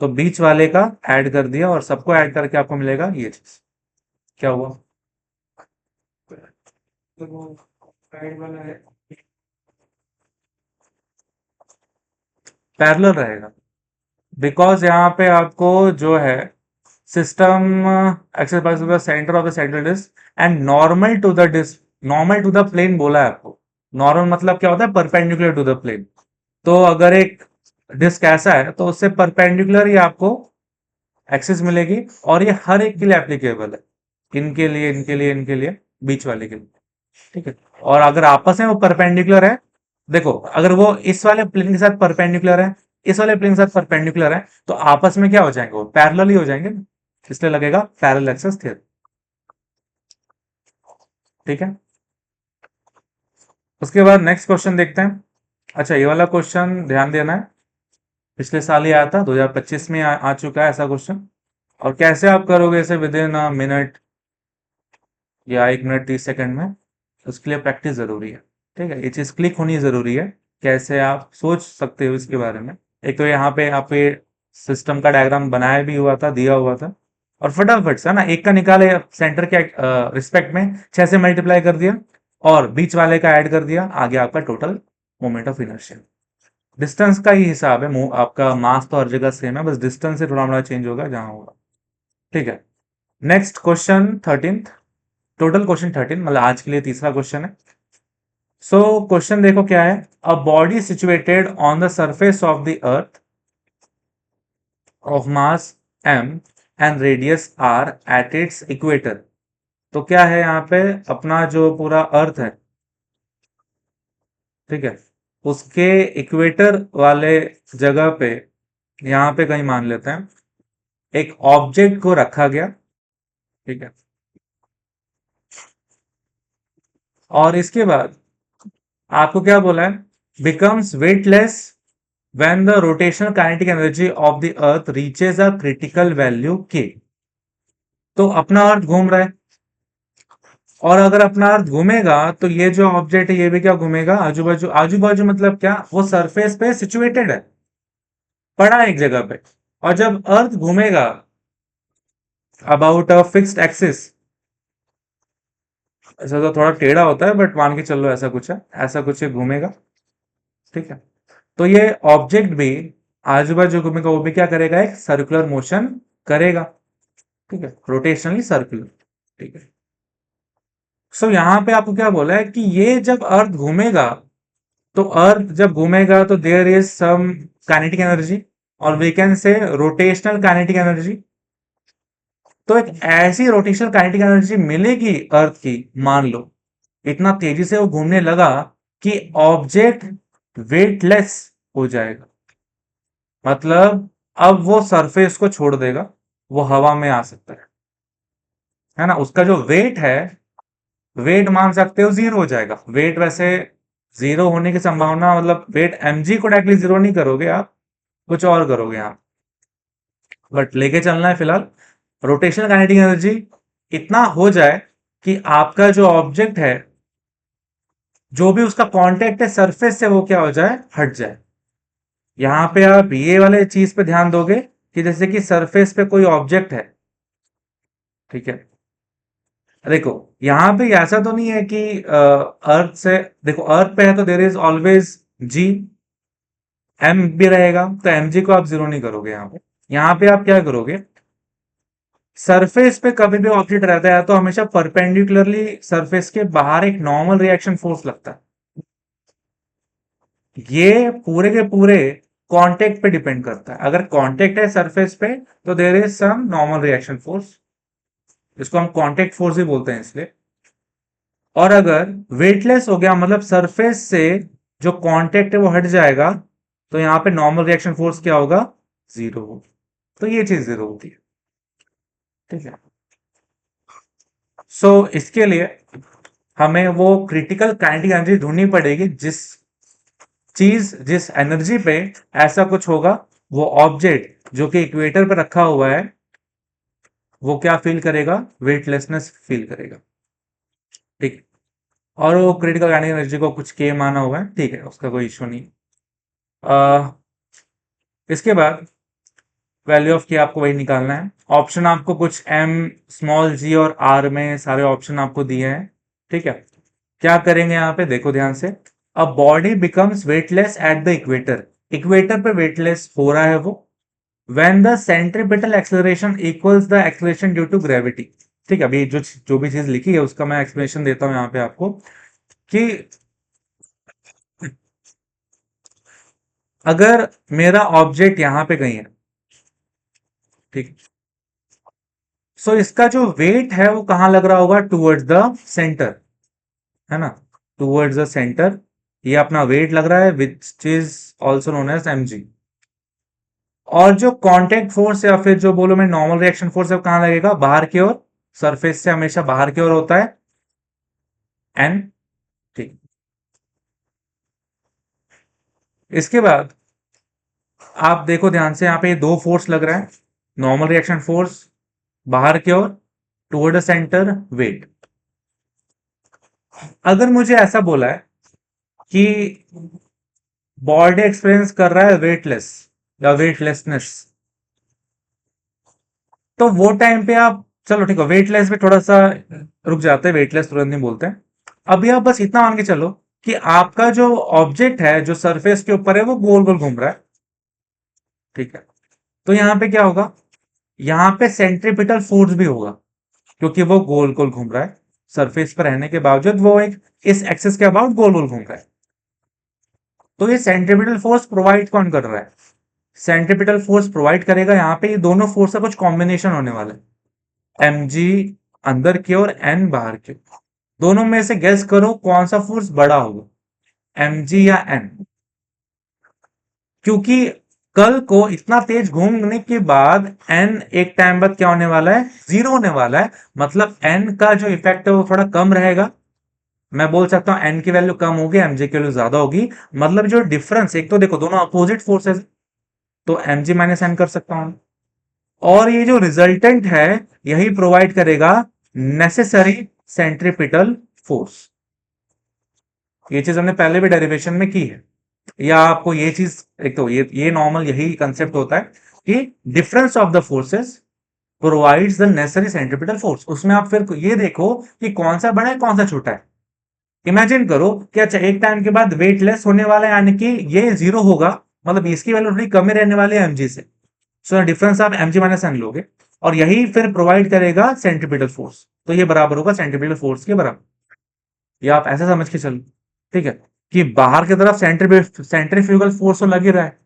तो बीच वाले का ऐड कर दिया और सबको ऐड करके आपको मिलेगा ये चीज। क्या हुआ, तो वो साइड वाला है पैरेलल रहेगा, बिकॉज यहाँ पे आपको जो है system axis by centre of the central disc and normal to the disc, normal to the plane बोला है आपको। नॉर्मल मतलब क्या होता है, परपेंडिकुलर टू द प्लेन। तो अगर एक डिस्क ऐसा है तो उससे परपेंडिकुलर ही आपको एक्सेस मिलेगी, और ये हर एक के लिए एप्लीकेबल है, इनके लिए इनके लिए इनके लिए, बीच वाले के लिए, ठीक है। और अगर आपस में वो परपेंडिकुलर है, देखो अगर वो इस वाले प्लेन के साथ परपेंडिकुलर है, इस वाले प्लेन के साथ परपेंडिकुलर है, तो आपस में क्या हो जाएंगे, वो पैरेलल ही हो जाएंगे, इसलिए लगेगा पैरेलल एक्सेस थ्योरम, ठीक है। उसके बाद नेक्स्ट क्वेश्चन देखते हैं। अच्छा ये वाला क्वेश्चन ध्यान देना है, पिछले साल ही आया था, 2025 में आ चुका है ऐसा क्वेश्चन। और कैसे आप करोगे इसे विद इन मिनट या 1 मिनट 30 सेकंड में, उसके लिए प्रैक्टिस जरूरी है, ठीक है। ये चीज क्लिक होनी जरूरी है, कैसे आप सोच सकते हो इसके बारे में। एक तो यहाँ पे आप सिस्टम का डायग्राम बनाया भी हुआ था, दिया हुआ था, और फटाफट से ना एक का निकाले, सेंटर के रिस्पेक्ट में 6 से मल्टीप्लाई कर दिया और बीच वाले का ऐड कर दिया, आगे आपका total moment of inertia. Distance का ही हिसाब है, आपका मास तो हर जगह सेम है, बस डिस्टेंस से थोड़ा मोड़ा चेंज होगा जहां होगा, ठीक है। नेक्स्ट क्वेश्चन 13, टोटल क्वेश्चन 13, मतलब आज के लिए तीसरा क्वेश्चन है। सो क्वेश्चन देखो क्या है, a body situated on the surface of the earth of mass m and radius r at its equator. तो क्या है यहाँ पे, अपना जो पूरा अर्थ है, ठीक है, उसके इक्वेटर वाले जगह पे, यहाँ पे कहीं मान लेते हैं, एक ऑब्जेक्ट को रखा गया, ठीक है। और इसके बाद आपको क्या बोला है, becomes weightless when the rotational kinetic energy of the earth reaches a critical value के। तो अपना अर्थ घूम रहा है, और अगर अपना अर्थ घूमेगा तो ये जो ऑब्जेक्ट है ये भी क्या घूमेगा, आजू बाजू, आजू बाजू मतलब क्या, वो सरफेस पे सिचुएटेड है, पड़ा है एक जगह पे। और जब अर्थ घूमेगा अबाउट अ फिक्स्ड एक्सिस, ऐसा तो थोड़ा टेढ़ा होता है बट मान के चलो ऐसा कुछ है, ऐसा कुछ घूमेगा, ठीक है। तो ये ऑब्जेक्ट भी आजू बाजू घूमेगा, वो भी क्या करेगा, एक सर्कुलर मोशन करेगा, ठीक है, रोटेशनली सर्कुलर, ठीक है। सो यहां पे आपको क्या बोला है कि ये जब अर्थ घूमेगा, तो अर्थ जब घूमेगा तो there is some kinetic energy, और we can say rotational kinetic energy. तो एक ऐसी रोटेशनल काइनेटिक एनर्जी मिलेगी अर्थ की, मान लो इतना तेजी से वो घूमने लगा कि ऑब्जेक्ट वेटलेस हो जाएगा, मतलब अब वो सरफेस को छोड़ देगा, वो हवा में आ सकता है ना। उसका जो वेट है, वेट मान सकते हो जीरो हो जाएगा। वेट वैसे जीरो होने की संभावना, मतलब वेट mg को डायरेक्टली जीरो नहीं करोगे आप, कुछ और करोगे आप, बट लेके चलना है फिलहाल रोटेशनल काइनेटिक एनर्जी इतना हो जाए कि आपका जो ऑब्जेक्ट है, जो भी उसका कांटेक्ट है सरफेस से, वो क्या हो जाए, हट जाए। यहाँ पे आप ये वाले चीज पे ध्यान दोगे कि जैसे कि सरफेस पे कोई ऑब्जेक्ट है, ठीक है। देखो यहाँ पे ऐसा तो नहीं है कि अर्थ से, देखो अर्थ पे है तो there is always G, M भी रहेगा, तो एम जी को आप जीरो नहीं करोगे यहाँ पे। यहाँ पे आप क्या करोगे, सरफेस पे कभी भी ऑब्जेक्ट रहता है तो हमेशा परपेंडिकुलरली सरफेस के बाहर एक नॉर्मल रिएक्शन फोर्स लगता है। ये पूरे के पूरे कांटेक्ट पे डिपेंड करता है। अगर कांटेक्ट है सरफेस पे तो there is some normal reaction force, इसको हम कांटेक्ट फोर्स ही बोलते हैं इसलिए। और अगर वेटलेस हो गया मतलब सरफेस से जो कांटेक्ट है वो हट जाएगा, तो यहां पे नॉर्मल रिएक्शन फोर्स क्या होगा, जीरो होगा। तो ये चीज जीरो होती है, ठीक है। सो इसके लिए हमें वो क्रिटिकल काइनेटिक एनर्जी ढूंढनी पड़ेगी जिस एनर्जी पे ऐसा कुछ होगा, वो ऑब्जेक्ट जो कि इक्वेटर पे रखा हुआ है वो क्या फील करेगा, वेटलेसनेस फील करेगा, ठीक। और वो क्रिटिकल काइनेटिक एनर्जी को कुछ के माना हुआ है, ठीक है, उसका कोई इशू नहीं। आ, इसके बाद वैल्यू ऑफ के आपको वही निकालना है। ऑप्शन आपको कुछ एम, स्मॉल जी और आर में सारे ऑप्शन आपको दिए हैं, ठीक है। क्या करेंगे यहाँ पे देखो ध्यान से, a body becomes weightless at the equator, equator पे वेटलेस हो रहा है वो, when the centripetal acceleration equals the acceleration due to gravity. ठीक है, अभी जो जो भी चीज लिखी है उसका मैं एक्सप्लेनेशन देता हूं यहाँ पे आपको कि अगर मेरा ऑब्जेक्ट यहां पे कहीं है, ठीक, सो इसका जो वेट है वो कहां लग रहा होगा, टूवर्ड्स द सेंटर, है ना, टूवर्ड्स द सेंटर ये अपना वेट लग रहा है, which is also known as M G. और जो कांटेक्ट फोर्स या फिर जो बोलो मैं नॉर्मल रिएक्शन फोर्स है वो कहां लगेगा, बाहर की ओर, सरफेस से हमेशा बाहर की ओर होता है, एन, ठीक। इसके बाद आप देखो ध्यान से, यहाँ पे दो फोर्स लग रहा है, नॉर्मल रिएक्शन फोर्स बाहर की ओर, टुवर्ड द सेंटर, वेट। अगर मुझे ऐसा बोला है कि बॉडी एक्सपीरियंस कर रहा है वेटलेस या वेटलेसनेस, तो वो टाइम पे आप, चलो ठीक है, वेटलेस पे थोड़ा सा रुक जाते हैं, वेटलेस तुरंत नहीं बोलते हैं। अभी आप बस इतना मान के चलो कि आपका जो ऑब्जेक्ट है जो सरफेस के ऊपर है वो गोल गोल घूम रहा है, ठीक है। तो यहां पे क्या होगा, यहां पे सेंट्रीपिटल फोर्स भी होगा, क्योंकि वो गोल गोल घूम रहा है, सरफेस पर रहने के बावजूद वो एक इस एक्सिस के अबाउट गोल गोल घूम रहा है। तो ये सेंट्रीपिटल फोर्स प्रोवाइड कौन कर रहा है, सेंट्रीपिटल फोर्स प्रोवाइड करेगा यहाँ पे, ये दोनों फोर्स का कुछ कॉम्बिनेशन होने वाला है, एम जी अंदर की और एन बाहर की। दोनों में से गेस करो कौन सा फोर्स बड़ा होगा, एम जी या एन। क्योंकि कल को इतना तेज घूमने के बाद एन एक टाइम बाद क्या होने वाला है, जीरो होने वाला है, मतलब एन का जो इफेक्ट है वो थोड़ा कम रहेगा। मैं बोल सकता हूं एन की वैल्यू कम होगी, एमजे की वैल्यू ज्यादा होगी, मतलब जो डिफरेंस, एक तो देखो दोनों अपोजिट फोर्सेस, तो एम जी माइनस एन कर सकता हूं। और ये जो रिजल्टेंट है यही प्रोवाइड करेगा नेसेसरी सेंट्रीपिटल फोर्स। ये चीज हमने पहले भी डेरिवेशन में की है, या आपको ये चीज, एक तो ये नॉर्मल यही कंसेप्ट होता है कि difference of the forces provides the necessary centripetal force. उसमें आप फिर ये देखो कि कौन सा बड़ा है कौन सा छोटा है। इमेजिन करो कि अच्छा एक टाइम के बाद वेटलेस होने वाला है, यानी कि ये जीरो होगा, मतलब इसकी वैल्यू थोड़ी कम ही रहने वाली है एमजी से, सो डिफरेंस आप एमजी माइनस एन लोगे, और यही फिर प्रोवाइड करेगा सेंट्रीपिटल फोर्स, तो ये बराबर होगा सेंट्रीपिटल फोर्स के बराबर। ये आप ऐसे समझ के चलो, ठीक है, कि बाहर की तरफ सेंट्रीफ्यूगल फोर्स तो लग ही रहा है,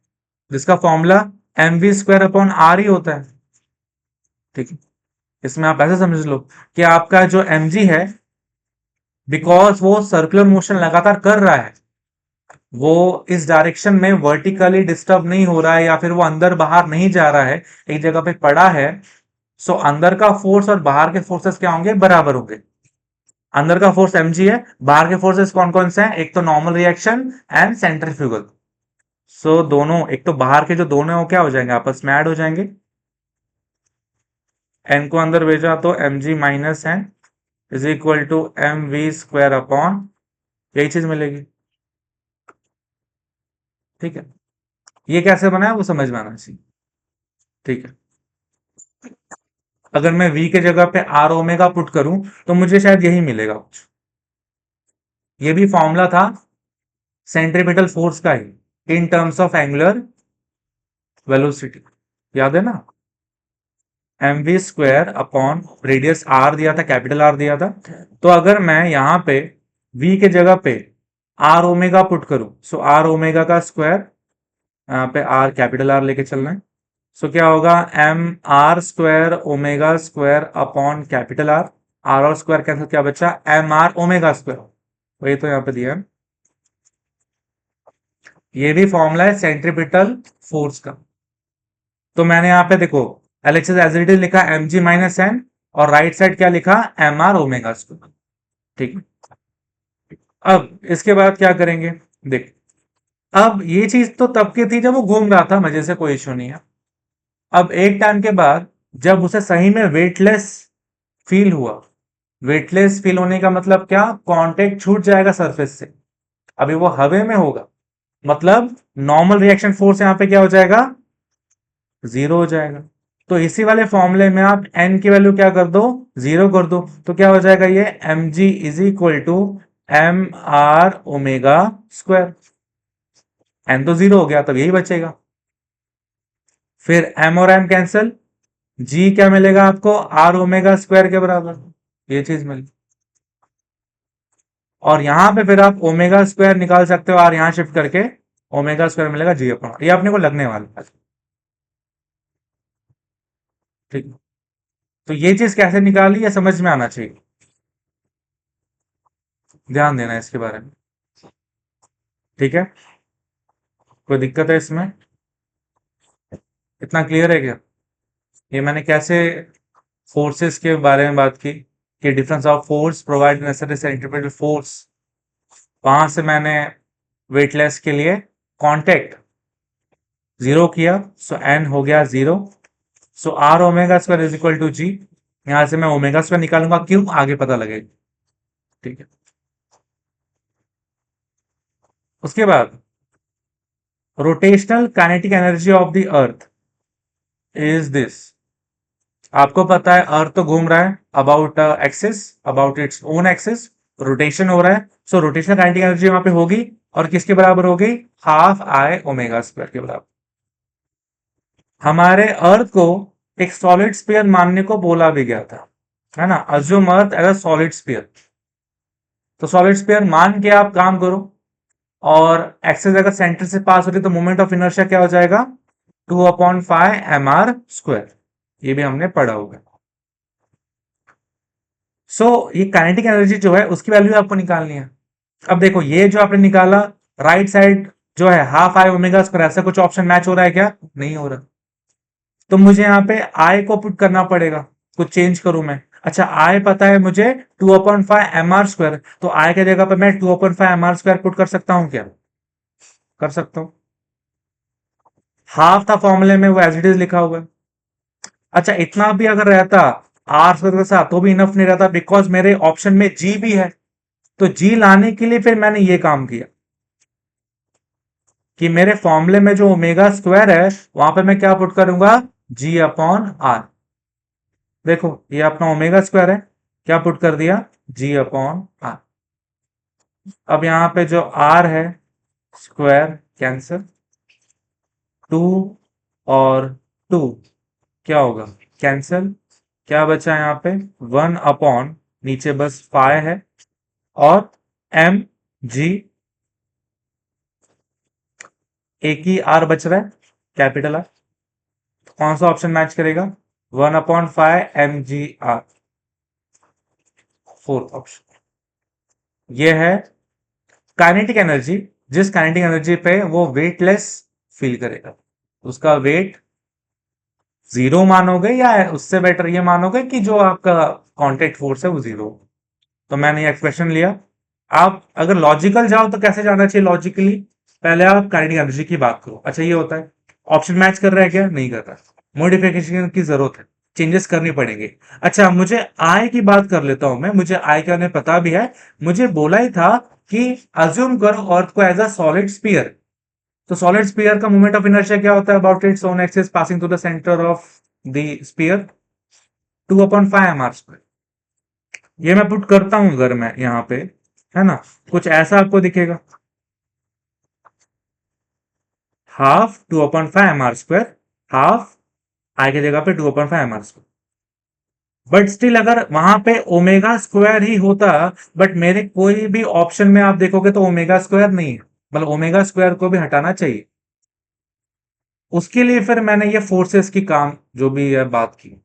जिसका formula M V square upon R ही होता है, ठीक है। इसमें आप ऐसे समझ लो कि आपका जो एम जी है, बिकॉज वो सर्कुलर मोशन लगातार कर रहा है, वो इस डायरेक्शन में वर्टिकली डिस्टर्ब नहीं हो रहा है, या फिर वो अंदर बाहर नहीं जा रहा है, एक जगह पे पड़ा है। सो अंदर का फोर्स और बाहर के फोर्सेस क्या होंगे, बराबर होंगे। अंदर का फोर्स एमजी है, बाहर के फोर्सेस कौन कौन से हैं, एक तो नॉर्मल रिएक्शन एंड सेंट्रीफ्यूगल। सो दोनों, एक तो बाहर के जो दोनों हैं वो क्या हो जाएंगे, आपस में ऐड हो जाएंगे, एन को अंदर भेजा तो M G minus N is equal to M V square upon, यही चीज मिलेगी, ठीक है। ये कैसे बना है वो समझ में आना चाहिए। ठीक है, अगर मैं v के जगह पे आर ओमेगा पुट करूं तो मुझे शायद यही मिलेगा कुछ। ये भी फॉर्मूला था सेंट्रीपिटल फोर्स का ही in terms of angular velocity, याद है ना? M V square upon radius R दिया था, कैपिटल आर दिया था। तो अगर मैं यहाँ पे v के जगह पे आर ओमेगा पुट करूं, सो आर ओमेगा का स्क्वायर, यहाँ पे आर कैपिटल आर लेके चलना है। सो क्या होगा, M R square omega square upon capital R, R और स्क्वायर कैंसिल, क्या बचा, एम आर ओमेगा स्क्वायर। वही तो यहाँ पे दिया है। ये भी फॉर्मूला है सेंट्रीपिटल फोर्स का। तो मैंने यहाँ पे देखो एलएचएस एज इट इज लिखा एम जी माइनस एन, और राइट साइड क्या लिखा, एम आर ओमेगा स्क्वायर। ठीक है, अब इसके बाद क्या करेंगे, देख, अब ये चीज तो तब की थी जब वो घूम रहा था मजे से, कोई इश्यू नहीं है। अब एक टाइम के बाद जब उसे सही में वेटलेस फील हुआ, वेटलेस फील होने का मतलब क्या, कांटेक्ट छूट जाएगा सरफेस से, अभी वो हवा में होगा, मतलब नॉर्मल रिएक्शन फोर्स यहां पे क्या हो जाएगा, जीरो हो जाएगा। तो इसी वाले फॉर्मूले में आप एन की वैल्यू क्या कर दो, जीरो कर दो, तो क्या हो जाएगा, ये M G is equal to M R omega square. N तो जीरो हो गया, तब यही बचेगा। फिर एम और एम कैंसिल, जी क्या मिलेगा आपको, आर ओमेगा स्क्वायर के बराबर, ये चीज मिली। और यहां पे फिर आप ओमेगा स्क्वायर निकाल सकते हो, आर यहां शिफ्ट करके ओमेगा स्क्वायर मिलेगा जी अपॉन, ये अपने को लगने वाला है। ठीक, तो ये चीज कैसे निकाली ये समझ में आना चाहिए, ध्यान देना इसके बारे में। ठीक है, कोई दिक्कत है इसमें, इतना क्लियर है क्या? ये मैंने कैसे फोर्सेस के बारे में बात की कि difference of force provide necessary centripetal force, वहां से मैंने वेटलेस के लिए कांटेक्ट जीरो किया, सो एन हो गया zero, so R omega square is equal to G, यहां से मैं ओमेगा स्क्वायर निकालूंगा, क्यों, आगे पता लगेगा। ठीक है, उसके बाद rotational kinetic energy of the earth is this. आपको पता है अर्थ तो घूम रहा है about axis, about its own axis, rotation हो रहा है, सो रोटेशनल काइनेटिक एनर्जी वहां पे होगी, और किसके बराबर होगी, हाफ आई ओमेगा स्क्वायर के बराबर। हमारे अर्थ को एक सॉलिड स्फीयर मानने को बोला भी गया था, है ना, assume Earth as a solid sphere. तो सॉलिड स्फीयर मान के आप काम करो, और एक्सिस अगर सेंटर से पास हो रही तो मोमेंट ऑफ इनर्शिया क्या हो जाएगा, 2/5 एम आर स्क्वायर, ये भी हमने पढ़ा होगा। ये काइनेटिक एनर्जी जो है उसकी वैल्यू आपको निकालनी है। अब देखो ये जो आपने निकाला, राइट साइड जो है हाफ आई ओमेगा स्क्वायर, ऐसा कुछ ऑप्शन मैच हो रहा है क्या, नहीं हो रहा, तो मुझे यहाँ पे आई को पुट करना पड़ेगा, कुछ चेंज करूं मैं। अच्छा, आई पता है मुझे 2/5 एम आर स्क्वायर, तो आई के जगह पे मैं 2/5 एम आर स्क्वायर पुट कर सकता हूं क्या, कर सकता हूं। हाफ था फॉर्मूले में, वो एज इट इज लिखा हुआ है। अच्छा, इतना भी अगर रहता आर स्क्वायर के साथ तो भी इनफ नहीं रहता, बिकॉज मेरे ऑप्शन में जी भी है। तो जी लाने के लिए फिर मैंने ये काम किया कि मेरे फॉर्मूले में जो ओमेगा स्क्वायर है वहां पे मैं क्या पुट करूंगा, जी अपॉन आर। देखो ये अपना ओमेगा स्क्वायर है, क्या पुट कर दिया, जी अपॉन आर। अब यहां पे जो आर है स्क्वायर कैंसिल, 2 और 2 क्या होगा, कैंसिल, क्या बचा यहाँ पे, 1/, नीचे बस फाइव है, और एम जी, एक ही आर बच रहा है, कैपिटल आर, तो कौन सा ऑप्शन मैच करेगा, 1/5 M G R, fourth option. ये है काइनेटिक एनर्जी, जिस काइनेटिक एनर्जी पे वो वेटलेस फील करेगा, उसका वेट जीरो मानोगे, या उससे बेटर ये मानोगे कि जो आपका कांटेक्ट फोर्स है वो जीरो। तो मैंने ये एक्सप्रेशन लिया। आप अगर लॉजिकल जाओ तो कैसे जाना चाहिए लॉजिकली, पहले आप काइनेटिक एनर्जी की बात करो, अच्छा ये होता है, ऑप्शन मैच कर रहा है क्या, नहीं कर रहा, मॉडिफिकेशन की जरूरत है, चेंजेस करनी पड़ेंगे। अच्छा, मुझे आय की बात कर लेता हूं मैं, मुझे आय का नहीं पता भी है, मुझे बोला ही था कि अज्यूम करो अर्थ को एज अ सॉलिड स्फीयर, तो सॉलिड स्फीयर का मोमेंट ऑफ इनर्शिया क्या होता है about its own axis passing to the centre of the sphere 2/5 mr²। ये मैं पुट करता हूं अगर मैं यहाँ पे, है ना, कुछ ऐसा आपको दिखेगा, हाफ 2/5 mr², हाफ आई की जगह पे 2/5 mr²। बट स्टिल अगर वहां पे ओमेगा स्क्वायर ही होता, बट मेरे कोई भी ऑप्शन में आप देखोगे तो ओमेगा स्क्वायर नहीं है, मतलब ओमेगा स्क्वायर को भी हटाना चाहिए। उसके लिए फिर मैंने ये फोर्सेस की काम जो भी है बात की,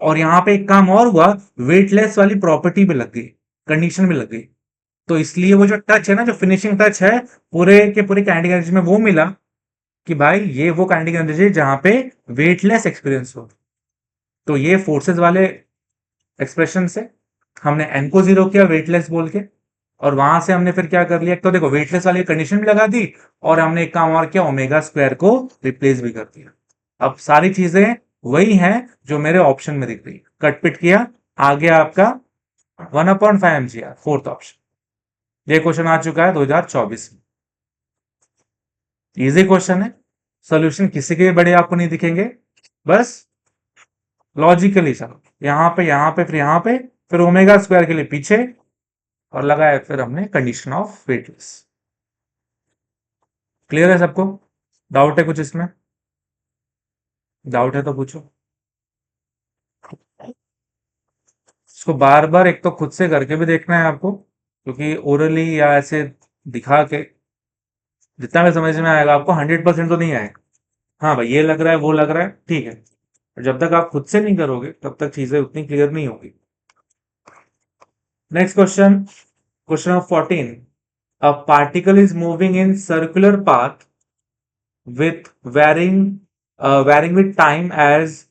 और यहाँ पे एक काम और हुआ, वेटलेस वाली प्रॉपर्टी भी लग गई, कंडीशन भी लग गई। तो इसलिए वो जो टच है ना, जो फिनिशिंग टच है पूरे के पूरे काइनेटिक एनर्जी में, वो मिला कि भाई ये वो काइनेटिक एनर्जी है जहां पे वेटलेस एक्सपीरियंस हो। तो ये फोर्सेस वाले एक्सप्रेशन से हमने एन को जीरो किया वेटलेस बोल के, और वहां से हमने फिर क्या कर लिया, तो देखो वेटलेस वाली कंडीशन भी लगा दी, और हमने एक काम और किया, ओमेगा स्क्वायर को रिप्लेस भी कर दिया। अब सारी चीजें वही हैं जो मेरे ऑप्शन में दिख रही, कट पिट किया, आ गया आपका 1/5 mgr, फोर्थ ऑप्शन। ये क्वेश्चन आ चुका है 2024 में। इजी क्वेश्चन है, सोल्यूशन किसी के भी बड़े आपको नहीं दिखेंगे, बस लॉजिकली चलो यहाँ पे फिर यहाँ पे, फिर ओमेगा स्क्वायर के लिए पीछे, और लगाया फिर हमने कंडीशन ऑफ वेटलेस। क्लियर है सबको? डाउट है कुछ इसमें? डाउट है तो पूछो। इसको बार बार एक तो खुद से करके भी देखना है आपको, क्योंकि ओरली या ऐसे दिखा के जितना भी समझ में आएगा आपको, 100% तो नहीं आएगा। हाँ भाई ये लग रहा है वो लग रहा है, ठीक है, जब तक आप खुद से नहीं करोगे तब तक चीजें उतनी क्लियर नहीं होगी। Next question, question of 14। A particle is moving in circular path with varying with time as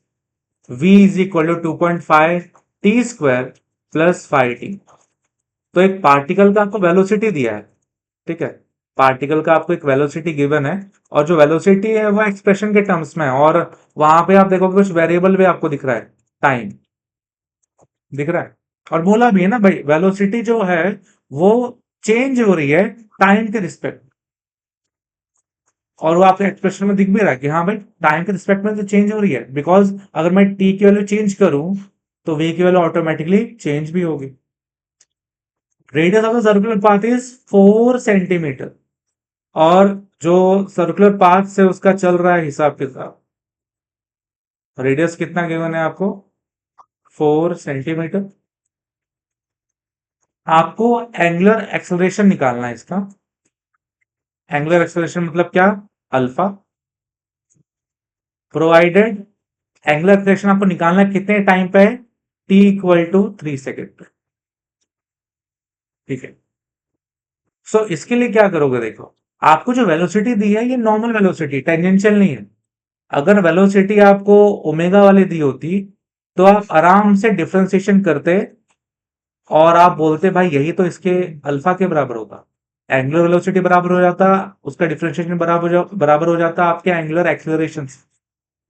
v is equal to 2.5 t square plus 5t। तो एक पार्टिकल का आपको वेलोसिटी दिया है, ठीक है, पार्टिकल का आपको एक वेलोसिटी गिवन है, और जो वेलोसिटी है वो एक्सप्रेशन के टर्म्स में है, और वहां पे आप देखोगे कुछ वेरिएबल भी आपको दिख रहा है, टाइम दिख रहा है, और बोला भी है ना भाई वेलोसिटी जो है वो चेंज हो रही है टाइम के रिस्पेक्ट, और वो आपके एक्सप्रेशन में दिख भी रहा है कि हाँ भाई टाइम के रिस्पेक्ट में तो चेंज हो रही है, बिकॉज अगर मैं टी की वैल्यू चेंज करूं तो वी की वैल्यू ऑटोमेटिकली चेंज भी होगी। Radius of the circular path is 4 centimetre, और जो सर्कुलर पाथ से उसका चल रहा है हिसाब के साथ, रेडियस कितना गिवन है आपको, 4 सेंटीमीटर। आपको एंगुलर एक्सेलरेशन निकालना है इसका, एंगुलर एक्सेलरेशन मतलब क्या, अल्फा, प्रोवाइडेड एंगुलर एक्सेलरेशन आपको निकालना है कितने टाइम पे, टी इक्वल टू 3 सेकेंड पे, ठीक है। सो इसके लिए क्या करोगे, देखो आपको जो वेलोसिटी दी है ये नॉर्मल वेलोसिटी, टेंजेंशियल नहीं है। अगर वेलोसिटी आपको ओमेगा वाली दी होती तो आप आराम से डिफरेंशिएशन करते, और आप बोलते भाई यही तो इसके अल्फा के बराबर होता, एंगुलर वेलोसिटी बराबर हो जाता, उसका डिफरेंशिएशन बराबर हो जाता आपके एंगुलर एक्सेलरेशन से।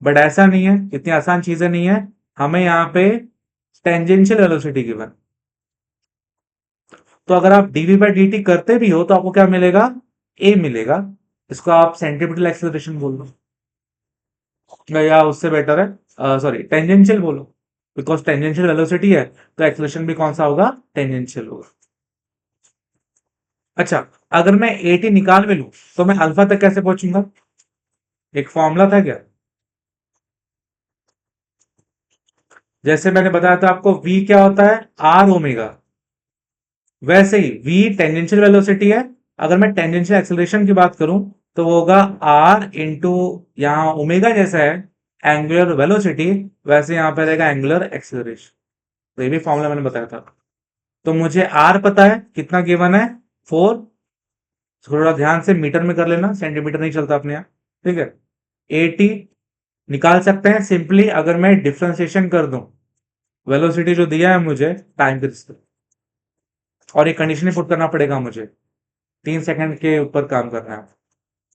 बट ऐसा नहीं है, इतनी आसान चीजें नहीं है, हमें यहाँ पे टेंजेंशियल वेलोसिटी गिवन। तो अगर आप डीवी बाई डी टी करते भी हो तो आपको क्या मिलेगा, ए मिलेगा। इसको आप सेंट्रीपिटल एक्सेलरेशन बोल दो, या उससे बेटर है सॉरी टेंजेंशियल बोलो, बिकॉज टेंजेंशियल वेलोसिटी है तो एक्सेलरेशन भी कौन सा होगा, टेंजेंशियल होगा। अच्छा, अगर मैं ए टी निकाल भी लू तो मैं अल्फा तक कैसे पहुंचूंगा, एक फॉर्मूला था क्या, जैसे मैंने बताया था आपको v क्या होता है, आर ओमेगा, वैसे ही v टेंजेंशियल वेलोसिटी है। अगर मैं टेंजेंशियल एक्सेलरेशन की बात करूं तो वो होगा r इंटू, यहाँ ओमेगा जैसा है एंगुलर वेलोसिटी, वैसे यहां पर रहेगा एंगुलर एक्सेलरेशन। तो ये भी फॉर्मूला मैंने बताया था। तो मुझे r पता है कितना गिवन है, 4, थोड़ा ध्यान से मीटर में कर लेना, सेंटीमीटर नहीं चलता अपने यहाँ, ठीक है। 80 निकाल सकते हैं सिंपली अगर मैं डिफ्रेंसिएशन कर दूं, वेलोसिटी जो दिया है मुझे टाइम के रिस्पेक्ट, और ये कंडीशन ही पुट करना पड़ेगा मुझे, 3 सेकंड के ऊपर काम करना है।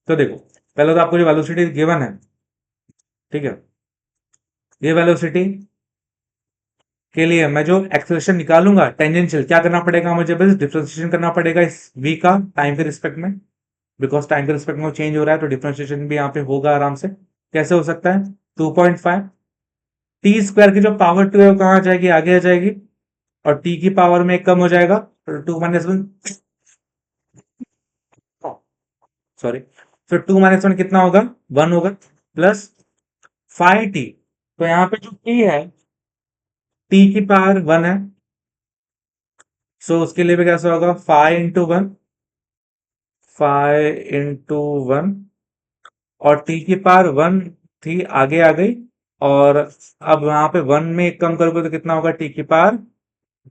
तो देखो पहले तो आपको जो वेलोसिटी गिवन है, ठीक है, ये वेलोसिटी के लिए मैं जो एक्सेलरेशन निकालूंगा टेंजेंशियल, क्या करना पड़ेगा मुझे, बस डिफरेंशिएशन करना पड़ेगा इस v का टाइम के रिस्पेक्ट में, बिकॉज टाइम के रिस्पेक्ट में चेंज हो रहा है, तो डिफरेंशिएशन भी यहाँ पे होगा आराम से। कैसे हो सकता है? 2.5 टी स्क्वायर की जो पावर 2 है वो कहाँ आ जाएगी? आगे आ जाएगी, और टी की पावर में एक कम हो जाएगा, तो 2 - 1, सॉरी, फिर 2 - 1 कितना होगा? 1 होगा, प्लस 5t। तो यहाँ पे जो टी है, टी की पावर 1 है, सो उसके लिए भी कैसा होगा? 5 × 1, 5 × 1, और टी की पावर 1 थी, आगे आ गई, और अब वहां पे 1 में एक कम करोगे तो कितना होगा? टी की पावर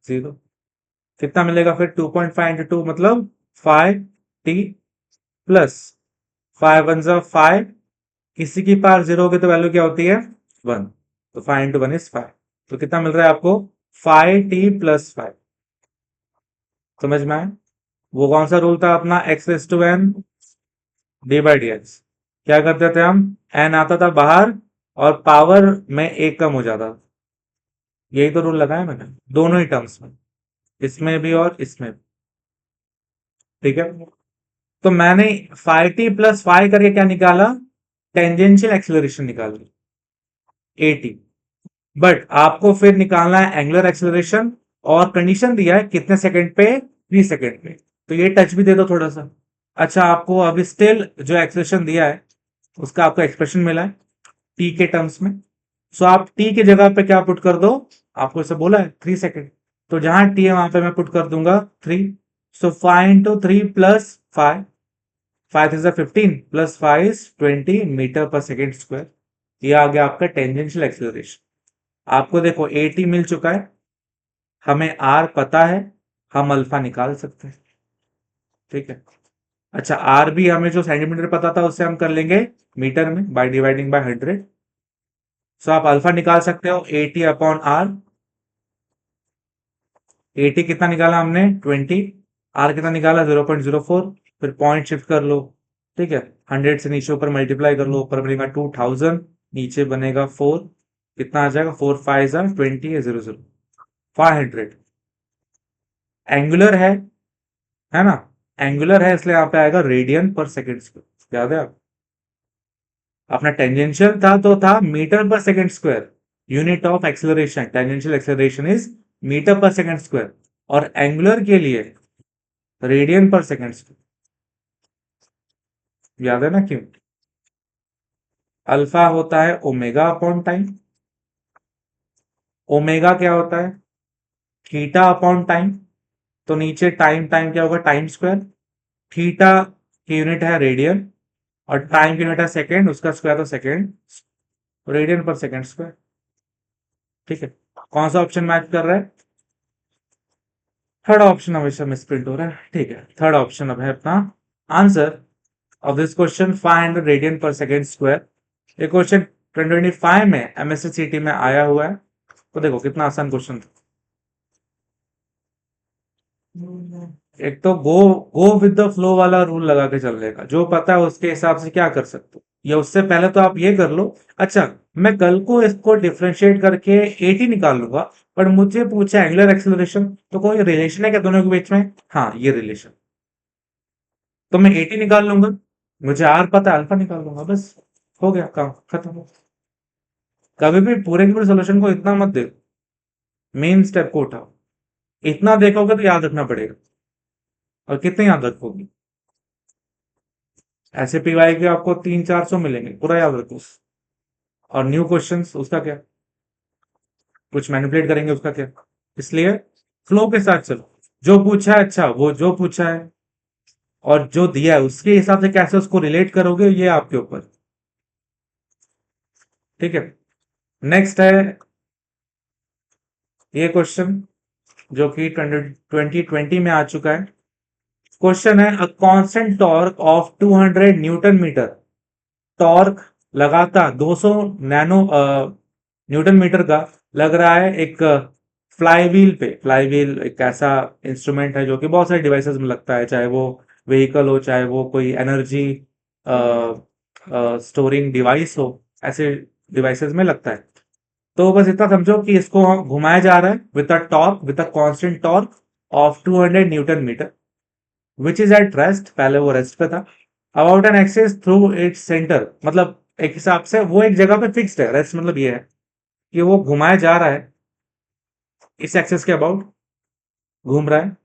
0। कितना मिलेगा फिर? 2.5 × 2 मतलब 5t, प्लस 5 × 1 = 5, किसी की पावर 0 होगी तो वैल्यू क्या होती है? 1, तो 5 × 1 = 5। तो कितना मिल रहा है आपको? 5t + 5। समझ में आया? वो कौन सा रूल था अपना? x⁻n d/dx। क्या करते थे हम? n आता था बाहर और पावर में एक कम हो जाता था। यही तो रूल लगाया मैंने दोनों ही टर्म्स में, इसमें भी और इसमें भी। ठीक है, तो मैंने 5t + 5 करके क्या निकाला? टेंजेंशियल एक्सेलरेशन निकाली, at। बट आपको फिर निकालना है एंगुलर एक्सेलरेशन, और कंडीशन दिया है कितने सेकंड पे? 3 सेकंड पे। तो ये टच भी दे दो थोड़ा सा। अच्छा, आपको अभी स्टिल जो एक्सेलरेशन दिया है उसका आपको एक्सप्रेशन मिला है टी के टर्म्स में। सो आप टी की जगह पे क्या पुट कर दो? आपको इसे बोला है 3 सेकंड, तो जहां टी है वहां पे मैं पुट कर दूंगा 3। सो 5 × 3 + 5, 5 × 3 = 15, प्लस 5 = 20 मीटर/सेकंड स्क्वायर। ये आ गया आपका टेंजेंशियल एक्सेलरेशन। आपको देखो एटी मिल चुका है, हमें आर पता है, हम अल्फा निकाल सकते हैं। ठीक है, अच्छा, आर भी हमें जो सेंटीमीटर पता था उससे हम कर लेंगे मीटर में बाय डिवाइडिंग बाय 100। सो आप अल्फा निकाल सकते हो 80/r। 80 कितना निकाला हमने? 20। आर कितना निकाला? 0.04। फिर पॉइंट शिफ्ट कर लो। ठीक है, 100 से नीचे ऊपर मल्टीप्लाई कर लो, ऊपर बनेगा 2000, नीचे बनेगा 4। कितना आ जाएगा? 4 × 5 = 20 है, 00, 500। एंगुलर है ना? एंगुलर है इसलिए यहाँ पे आएगा रेडियन/सेकंड स्क्वायर। याद है आप? अपना टेंजेंशियल था तो था metre per second square. Unit of acceleration, tangential acceleration is metre per second square, और एंगुलर के लिए रेडियन/सेकंड स्क्वायर। याद है ना क्यों? अल्फा होता है ओमेगा अपॉन टाइम। ओमेगा क्या होता है? Theta upon time. तो नीचे टाइम, टाइम क्या होगा? Time square. थीटा की यूनिट है रेडियन, और टाइम की यूनिट है सेकेंड, उसका स्क्वायर तो सेकेंड, रेडियन/सेकंड स्क्वायर। ठीक है, कौन सा ऑप्शन मैच कर रहा है? थर्ड ऑप्शन हमेशा मिसप्रिंट हो रहा है। ठीक है, थर्ड ऑप्शन अब है अपना answer of this question, 500 radian per second square. ये क्वेश्चन 2025 में एमएससीटी में आया हुआ है। तो देखो कितना आसान क्वेश्चन था। एक तो गो गो विद द फ्लो वाला रूल लगा के चलने का, जो पता है उसके हिसाब से क्या कर सकते हो, या उससे पहले तो आप ये कर लो। अच्छा, मैं कल को इसको डिफरेंशिएट करके एटी निकाल लूंगा, पर मुझे पूछा एंगुलर एक्सेलरेशन, तो कोई रिलेशन है क्या दोनों के बीच में? हाँ, ये रिलेशन। तो मैं एटी निकाल लूंगा, मुझे आर पता है, अल्फा निकाल लूंगा, बस हो गया काम खत्म। कभी भी पूरे के पूरे सोल्यूशन को इतना मत देखो, मेन स्टेप को उठाओ। इतना देखोगे तो याद रखना पड़ेगा, और कितने याद रखोगे? ऐसे पीवाई के आपको 300-400 मिलेंगे, पूरा याद रखो। और न्यू क्वेश्चंस उसका क्या? कुछ मैनिपुलेट करेंगे उसका क्या? इसलिए फ्लो के साथ चलो। जो पूछा है, अच्छा वो जो पूछा है और जो दिया है उसके हिसाब से कैसे उसको रिलेट करोगे, ये आपके ऊपर। ठीक है, नेक्स्ट है ये क्वेश्चन, जो कि 2020 में आ चुका है। क्वेश्चन है, a constant torque of 200 newton metre. Torque लगातार 200 नैनो न्यूटन मीटर का लग रहा है एक फ्लाईव्हील पे। फ्लाईव्हील एक ऐसा इंस्ट्रूमेंट है जो कि बहुत सारे डिवाइसेस में लगता है, चाहे वो व्हीकल हो, चाहे वो कोई एनर्जी स्टोरिंग डिवाइस हो, ऐसे डिवाइसेस में लगता है। तो बस इतना समझो कि इसको घुमाया जा रहा है with a constant torque of 200 newton metre, which is at rest. पहले वो रेस्ट पे था, about an axis through its centre, मतलब एक हिसाब से वो एक जगह पे फिक्स्ड है, रेस्ट मतलब ये है कि वो घुमाया जा रहा है इस एक्सिस के अबाउट, घूम रहा है,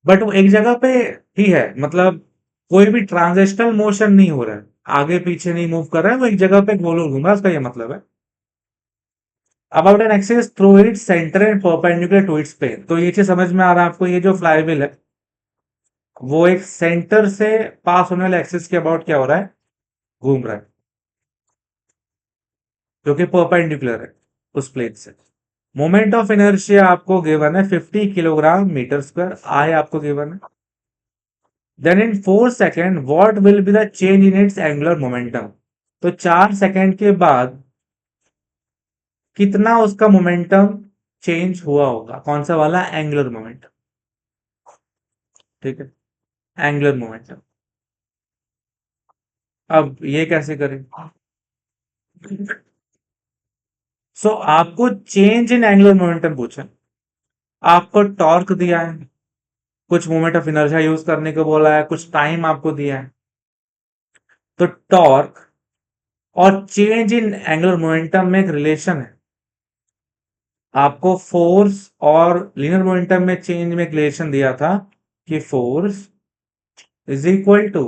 बट वो एक जगह पे ही है, मतलब कोई भी ट्रांजिशनल मोशन नहीं हो रहा है, आगे पीछे नहीं मूव कर रहा है, वो एक जगह पे गोल गोल घूम रहा है, उसका ये मतलब है। About an axis through its centre and perpendicular to its plane, तो ये चीज समझ में आ रहा है आपको, ये जो फ्लाईव्हील है वो एक सेंटर से पास होने वाले एक्सिस के अबाउट क्या हो रहा है, घूम रहा है, जो कि परपेंडिकुलर है उस प्लेन से। मोमेंट ऑफ इनर्शिया आपको गिवन है 50 किलोग्राम मीटर स्क्वायर, आई आपको गिवन है। Then in 4 second what will be the change in its angular momentum, तो 4 सेकेंड के बाद कितना उसका मोमेंटम चेंज हुआ होगा, कौन सा वाला, एंगुलर मोमेंटम, ठीक है, एंगुलर मोमेंटम। अब ये कैसे करें, सो आपको चेंज इन एंगुलर मोमेंटम पूछा, आपको टॉर्क दिया है, कुछ मोमेंट ऑफ इनर्शिया यूज करने को बोला है, कुछ टाइम आपको दिया है, तो टॉर्क और चेंज इन एंगुलर मोमेंटम में एक रिलेशन है। आपको फोर्स और लीनियर मोमेंटम में चेंज में एक रिलेशन दिया था कि force is equal to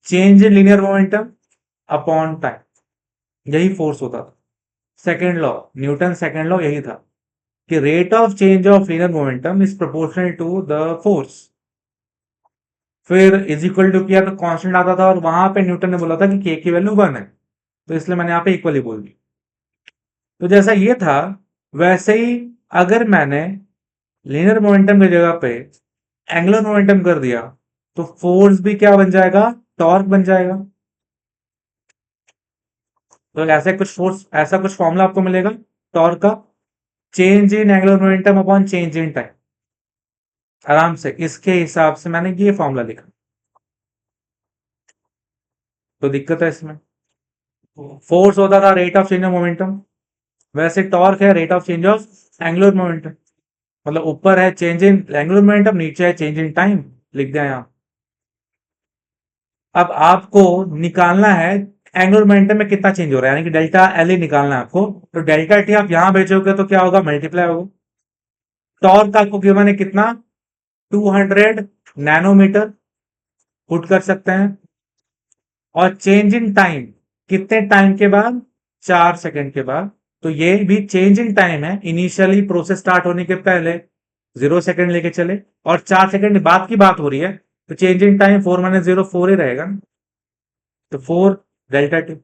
change in linear momentum upon time, यही फोर्स होता था। Second law, Newton second law यही था कि rate of change of linear momentum is proportional to the force. फिर इज इक्वल टू किया तो कांस्टेंट आता था, और वहां पे न्यूटन ने बोला था कि के की वैल्यू 1 है, तो इसलिए मैंने यहाँ पे इक्वली बोल दी। तो जैसा ये था वैसे ही अगर मैंने लीनियर मोमेंटम की जगह पे एंगुलर मोमेंटम कर दिया तो फोर्स भी क्या बन जाएगा, टॉर्क बन जाएगा। तो ऐसे कुछ फोर्स, ऐसा कुछ फॉर्मूला आपको मिलेगा टॉर्क का, change in angular momentum upon change in time, आराम से इसके हिसाब से मैंने ये फॉर्मूला लिखा। तो दिक्कत है इसमें, फोर्स होता था rate of change of momentum, वैसे टॉर्क है rate of change of angular momentum, मतलब ऊपर है चेंज इन एंगुलर मोमेंटम, नीचे है चेंज इन टाइम, लिख दिया यहाँ। अब आपको निकालना है एंगुलर मोमेंटम में कितना चेंज हो रहा है, यानी कि डेल्टा एल ही निकालना है आपको। तो डेल्टा टी आप यहां भेजोगे तो क्या होगा, मल्टीप्लाई होगा। टॉर्क आपको गिवन है कितना, 200 नैनोमीटर, पुट कर सकते हैं। और चेंज इन टाइम कितने टाइम के बाद, 4 सेकंड के बाद। तो ये भी चेंज इन टाइम है, इनिशियली प्रोसेस स्टार्ट होने के पहले 0 सेकंड लेके चले, और 4 सेकंड बाद की बात हो रही है, तो चेंज इन टाइम 4 - 0 4 ही रहेगा ना। तो 4 डेल्टा टी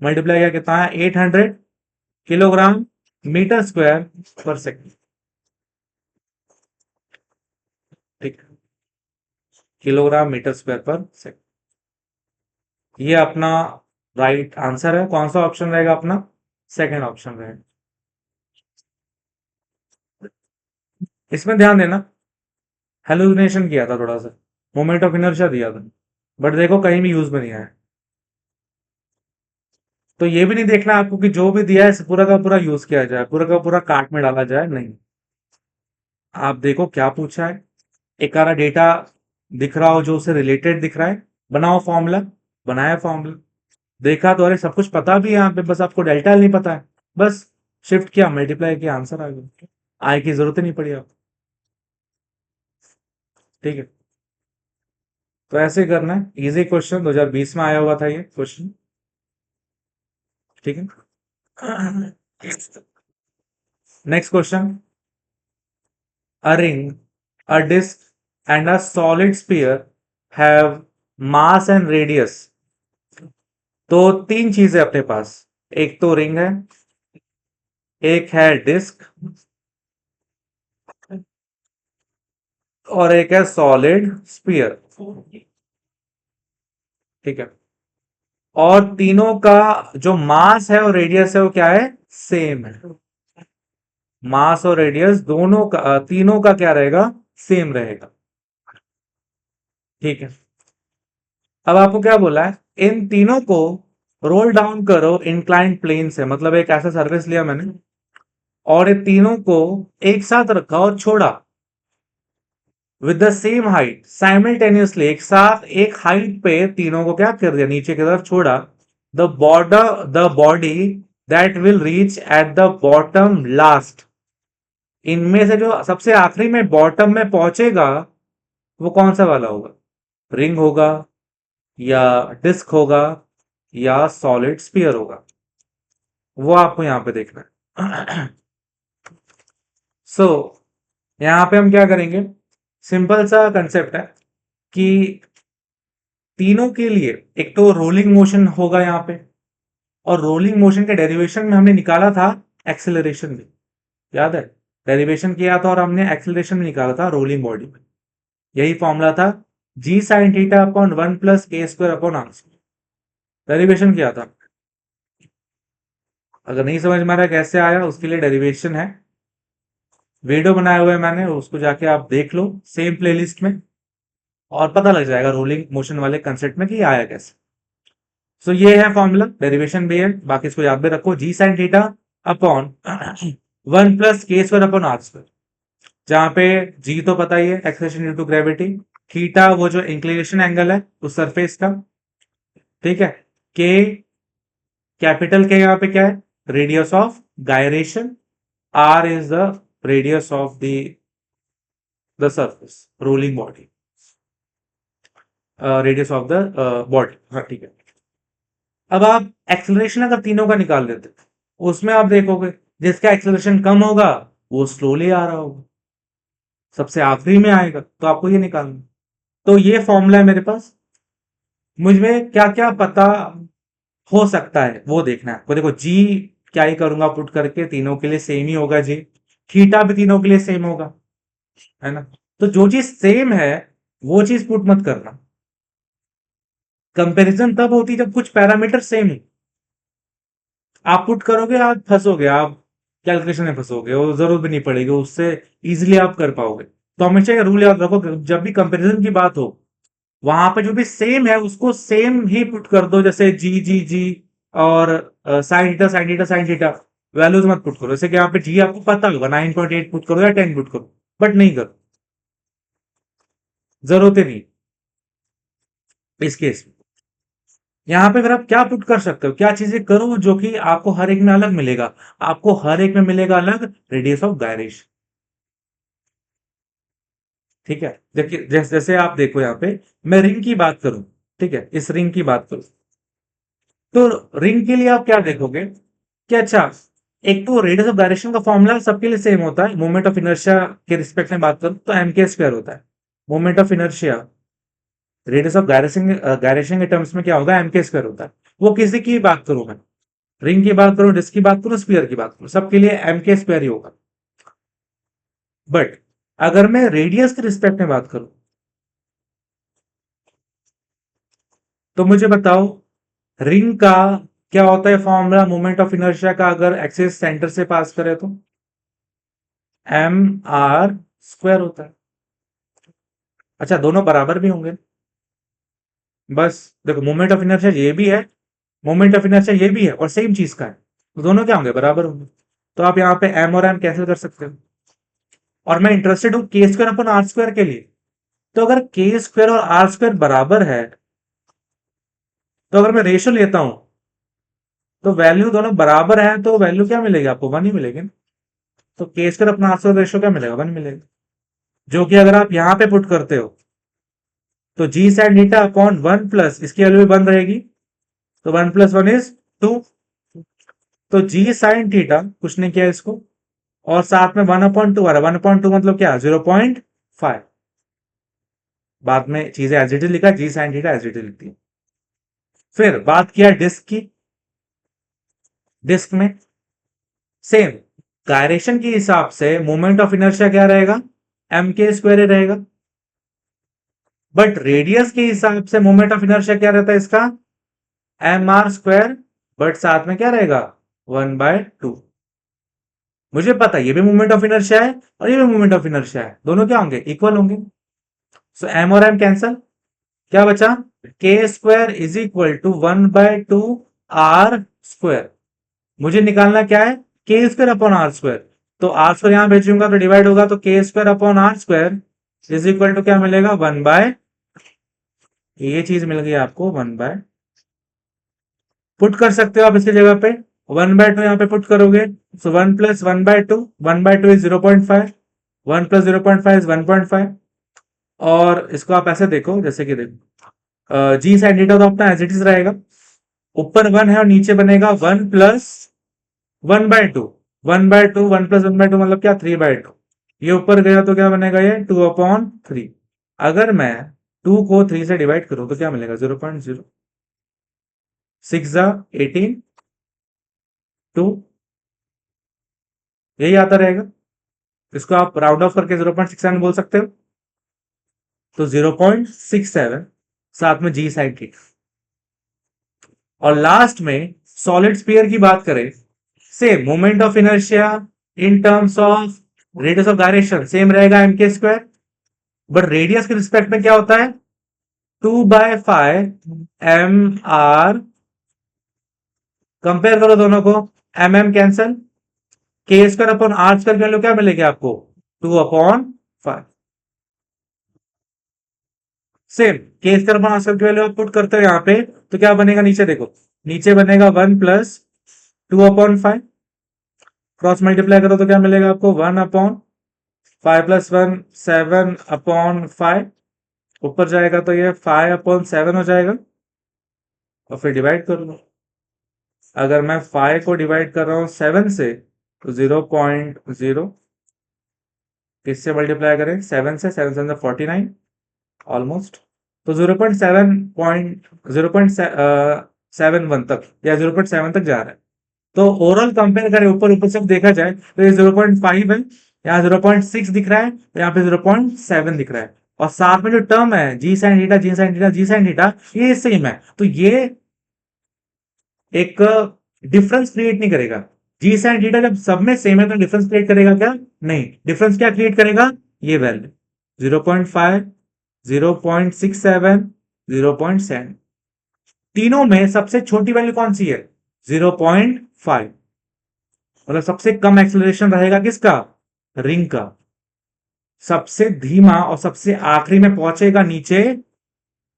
मल्टीप्लाई किया कितना है, 800 किलोग्राम मीटर स्क्वायर पर सेकंड, ठीक, किलोग्राम मीटर स्क्वायर पर सेकंड। ये अपना राइट आंसर है। कौन सा ऑप्शन रहेगा अपना, सेकंड ऑप्शन रहेगा। इसमें ध्यान देना, हेलुसिनेशन किया था थोड़ा सा, मोमेंट ऑफ इनर्शिया दिया था, बट देखो कहीं भी यूज में नहीं आया। तो ये भी नहीं देखना आपको कि जो भी दिया है पूरा का पूरा यूज किया जाए, पूरा का पूरा कार्ट में डाला जाए, नहीं। आप देखो क्या पूछा है, एक आरा डेटा दिख रहा हो जो उससे रिलेटेड दिख रहा है, बनाओ फॉर्मूला, बनाया फॉर्मूला, देखा तो अरे सब कुछ पता भी है यहाँ पे, बस आपको डेल्टा नहीं पता है, बस शिफ्ट किया, मल्टीप्लाई किया, आंसर आ गया, आई की जरूरत ही नहीं पड़ी आपको, ठीक है। तो ऐसे ही करना है, इजी क्वेश्चन 2020 में आया हुआ था ये क्वेश्चन, ठीक है। Next question, a ring, a disc, and a solid sphere have mass and radius। तो तीन चीजें अपने पास, एक तो रिंग है, एक है डिस्क, और एक है सॉलिड स्पीयर, ठीक है। और तीनों का जो मास है और रेडियस है वो क्या है, सेम है। मास और रेडियस दोनों का, तीनों का क्या रहेगा, सेम रहेगा, ठीक है। अब आपको क्या बोला है, इन तीनों को रोल डाउन करो इंक्लाइंड प्लेन से, मतलब एक ऐसा सर्फेस लिया मैंने और ये तीनों को एक साथ रखा और छोड़ा, with the same height simultaneously, एक साथ एक हाइट पे तीनों को क्या कर दिया, नीचे की तरफ छोड़ा। The body that will reach at the bottom last, इनमें से जो सबसे आखिरी में बॉटम में पहुंचेगा वो कौन सा वाला होगा? रिंग होगा, या डिस्क होगा, या सॉलिड स्फीयर होगा? वो आपको यहां पे देखना है। सो यहां पे हम क्या करेंगे, सिंपल सा कंसेप्ट है कि तीनों के लिए एक तो रोलिंग मोशन होगा यहाँ पे, और रोलिंग मोशन के डेरिवेशन में हमने निकाला था एक्सेलरेशन भी, याद है? डेरिवेशन किया था और हमने एक्सेलरेशन भी निकाला था रोलिंग बॉडी में। यही फॉर्मूला था, G sine theta upon 1 + k² upon R square. Derivation किया था। अगर नहीं समझ में आ रहा कैसे आया, उसके लिए डेरिवेशन है, वीडियो बनाया हुआ है मैंने, उसको जाके आप देख लो सेम प्लेलिस्ट में, और पता लग जाएगा रोलिंग मोशन वाले कंसेप्ट में कि आया कैसे। सो ये है फॉर्मूला, डेरिवेशन भी है, बाकी इसको याद भी रखो, G sine theta upon 1 + k² upon R square, जहां पे जी तो पता ही है, acceleration due to gravity, theta वो जो इंक्लिनेशन एंगल है उस सरफेस का, ठीक है। के, कैपिटल के यहाँ पे क्या है, radius of gyration, R is the radius of the surface, rolling body, radius of the body, हाँ ठीक है। अब आप एक्सेलरेशन अगर तीनों का निकाल लेते, उसमें आप देखोगे जिसका एक्सेलरेशन कम होगा वो स्लोली आ रहा होगा, सबसे आखिरी में आएगा, तो आपको ये निकालना। तो ये फॉर्मूला है मेरे पास, मुझमें क्या क्या पता हो सकता है वो देखना है आपको। देखो जी क्या ही करूंगा पुट करके, तीनों के लिए सेम ही होगा जी, थीटा भी तीनों के लिए सेम होगा, है ना? तो जो चीज सेम है वो चीज पुट मत करना, कंपैरिजन तब होती है जब कुछ पैरामीटर सेम है। आप पुट करोगे आप फंसोगे, आप कैलकुलेशन में फंसोगे, वो जरूरत भी नहीं पड़ेगी, उससे इजीली आप कर पाओगे। तो हमेशा ये रूल याद रखो, जब भी कंपैरिजन की बात हो वहां पे जो भी सेम है उसको सेम ही पुट कर दो, जैसे जी जी जी, और sine theta sine theta sine theta, values मत पुट करो। जैसे कि यहाँ पे जी आपको पता होगा 9.8 पुट करो या 10 पुट करो, बट नहीं करो, जरूरत ही नहीं इस केस में। यहाँ पे फिर आप क्या पुट कर सकते हो, क्या चीजें करो जो कि आपको हर एक में अलग मिलेगा? आपको हर एक में मिलेगा अलग रेडियस ऑफ गायरेशन, ठीक है। देखिए जैसे जैसे आप देखो यहाँ पे, मैं रिंग की बात करूं, ठीक है, इस रिंग की बात करूं, तो रिंग के लिए आप क्या देखोगे कि अच्छा, एक तो रेडियस ऑफ गायरेशन का फॉर्मूला सबके लिए सेम होता है, मोमेंट ऑफ इनर्शिया के रिस्पेक्ट में बात करूं तो mk² होता है। Moment of inertia radius of gyration, gyration के टर्म्स में क्या होगा, mk² होता है। वो किसी की बात करूं मैं, रिंग की बात करूं, डिस्क की बात करूं, स्फीयर की बात करूं, सबके लिए mk² ही होगा। बट अगर मैं रेडियस के रिस्पेक्ट में बात करूं, तो मुझे बताओ रिंग का क्या होता है फॉर्मूला मोमेंट ऑफ इनर्शिया का, अगर एक्सिस सेंटर से पास करे तो mr² होता है। अच्छा दोनों बराबर भी होंगे, बस देखो मोमेंट ऑफ इनर्शिया ये भी है, मोमेंट ऑफ इनर्शिया ये भी है, और सेम चीज का है, तो दोनों क्या होंगे, बराबर होंगे। तो आप यहाँ पे m और m कैंसिल कर सकते हो, और मैं इंटरेस्टेड हूं k² अपन r² के लिए। तो अगर k² और r² बराबर है, तो अगर मैं रेशियो लेता हूं तो वैल्यू दोनों बराबर है, तो वैल्यू क्या मिलेगी आपको, 1 ही मिलेगी ना। तो k² अपना r² रेशियो क्या मिलेगा, 1 मिलेगा, जो कि अगर आप यहां पे पुट करते हो तो जी साइन थीटा अपॉन 1 + इसकी वैल्यू 1 रहेगी, तो 1 + 1 इज 2। तो जी साइन थीटा कुछ नहीं किया इसको, और साथ में 1/2 आ रहा है, 1/2 मतलब क्या, 0.5। बाद में चीजें एज इट इज लिखा, G sine theta as it is लिखती है। फिर बात किया डिस्क की, डिस्क में सेम गायरेशन के हिसाब से मोमेंट ऑफ इनर्शिया क्या रहेगा, mk² ही रहेगा। बट रेडियस के हिसाब से मोमेंट ऑफ इनर्शिया क्या रहता है इसका, mr², बट साथ में क्या रहेगा, 1/2। मुझे पता है ये भी मोमेंट ऑफ इनर्शिया है और ये भी मोमेंट ऑफ इनर्शिया है, दोनों क्या होंगे, इक्वल होंगे। सो m और m कैंसल, क्या बचा, k² is equal to 1/2 r²। मुझे निकालना क्या है, k² अपॉन r²। तो r² यहां भेजूंगा तो डिवाइड होगा, तो k² upon r² is equal to क्या मिलेगा, 1/, ये चीज मिल गई आपको 1/, पुट कर सकते हो आप इसकी जगह पे 1/2 यहाँ पे पुट करोगे, सो 1 प्लस 1/2, 1/2 इज 0.5, 1 प्लस 0.5 इज 1.5। और इसको आप ऐसे देखो, जैसे कि देखो जी साइन थीटा तो अपना एज इट इज रहेगा, ऊपर 1 है और नीचे बनेगा 1 प्लस 1/2, 1/2, 1 प्लस 1/2 मतलब क्या, 3/2। ये ऊपर गया तो क्या बनेगा, ये 2/3। अगर मैं 2 को 3 से डिवाइड करूं तो क्या मिलेगा, 0.0, 6 जा 18, 2, यही आता रहेगा। इसको आप राउंड ऑफ करके 0.67 बोल सकते हो, तो 0.67, साथ में जी साइन थीटा। और लास्ट में सॉलिड स्फीयर की बात करें, same moment of inertia in terms of radius of gyration same रहेगा m², बट रेडियस के रिस्पेक्ट में क्या होता है, 2/5 mr, कंपेयर करो दोनों को, कैंसल, k² अपॉन r² की वैल्यू क्या मिलेगी आपको, 2/5। सेम k² अपॉन r² की वैल्यू आप पुट करते हो यहाँ पे, तो क्या बनेगा, नीचे देखो, नीचे बनेगा 1 प्लस 2/5, क्रॉस मल्टीप्लाई करो तो क्या मिलेगा आपको, 1/5 प्लस 1, 7/5, ऊपर जाएगा तो ये 5/7 हो जाएगा, और फिर डिवाइड कर लो। अगर मैं 5 को डिवाइड कर रहा हूं 7 से, तो 0.0, किससे मल्टीप्लाई करें, 7 से, 7 7 49, ऑलमोस्ट, तो 0.71 तक या 0.7 तक जा रहा है। तो ओवरऑल कंपेयर करें, ऊपर ऊपर से देखा जाए तो ये 0.5 है, यहाँ 0.6 दिख रहा है, तो यहाँ पे 0.7 दिख रहा है, और साथ में जो टर्म है जी साइन थीटा, जी साइन थीटा, जी साइन थीटा, ये सेम है, तो ये एक डिफरेंस क्रिएट नहीं करेगा। जी साइन थीटा जब सब में सेम है तो डिफरेंस क्रिएट करेगा क्या, नहीं, डिफरेंस क्या क्रिएट करेगा, ये वैल्यू 0.5, 0.67, 0.7, तीनों में सबसे छोटी वैल्यू कौन सी है, 0.5, मतलब सबसे कम एक्सेलरेशन रहेगा किसका, रिंग का, सबसे धीमा और सबसे आखिरी में पहुंचेगा नीचे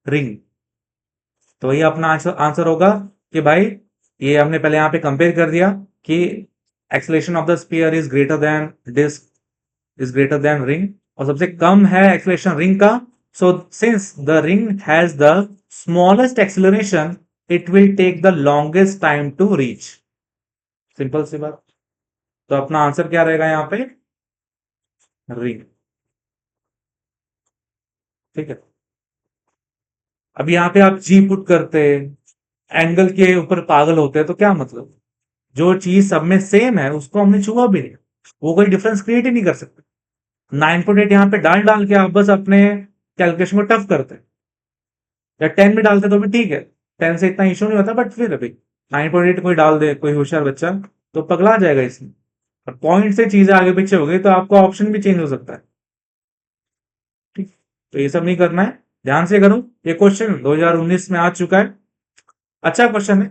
रिंग। तो ये अपना आंसर होगा कि भाई, ये हमने पहले यहां पे कंपेयर कर दिया कि acceleration of the sphere is greater than disc is greater than ring, और सबसे कम है एक्सेलरेशन रिंग का, so since the ring has the smallest acceleration, it will take the longest time to reach, simple सी बात। तो अपना answer क्या रहेगा यहाँ पे, रिंग, ठीक है। अब यहाँ पे आप जी पुट करते हैं, एंगल के ऊपर पागल होते हैं, तो क्या मतलब, जो चीज सब में सेम है उसको हमने छुआ भी नहीं, वो कोई डिफरेंस क्रिएट ही नहीं कर सकते। 9.8 यहाँ पे डाल डाल के आप बस अपने कैलकुलेशन को टफ करते हैं, या 10 भी डालते तो भी ठीक है, 10 से इतना इशू नहीं होता, बट फिर अभी 9.8 कोई डाल दे, कोई होशियार बच्चा, तो पगला जाएगा इसमें, और पॉइंट से चीजें आगे पीछे हो गई तो आपका ऑप्शन भी चेंज हो सकता है, ठीक। तो ये सब नहीं करना है, ध्यान से करो। ये क्वेश्चन 2019 में आ चुका है, अच्छा क्वेश्चन है,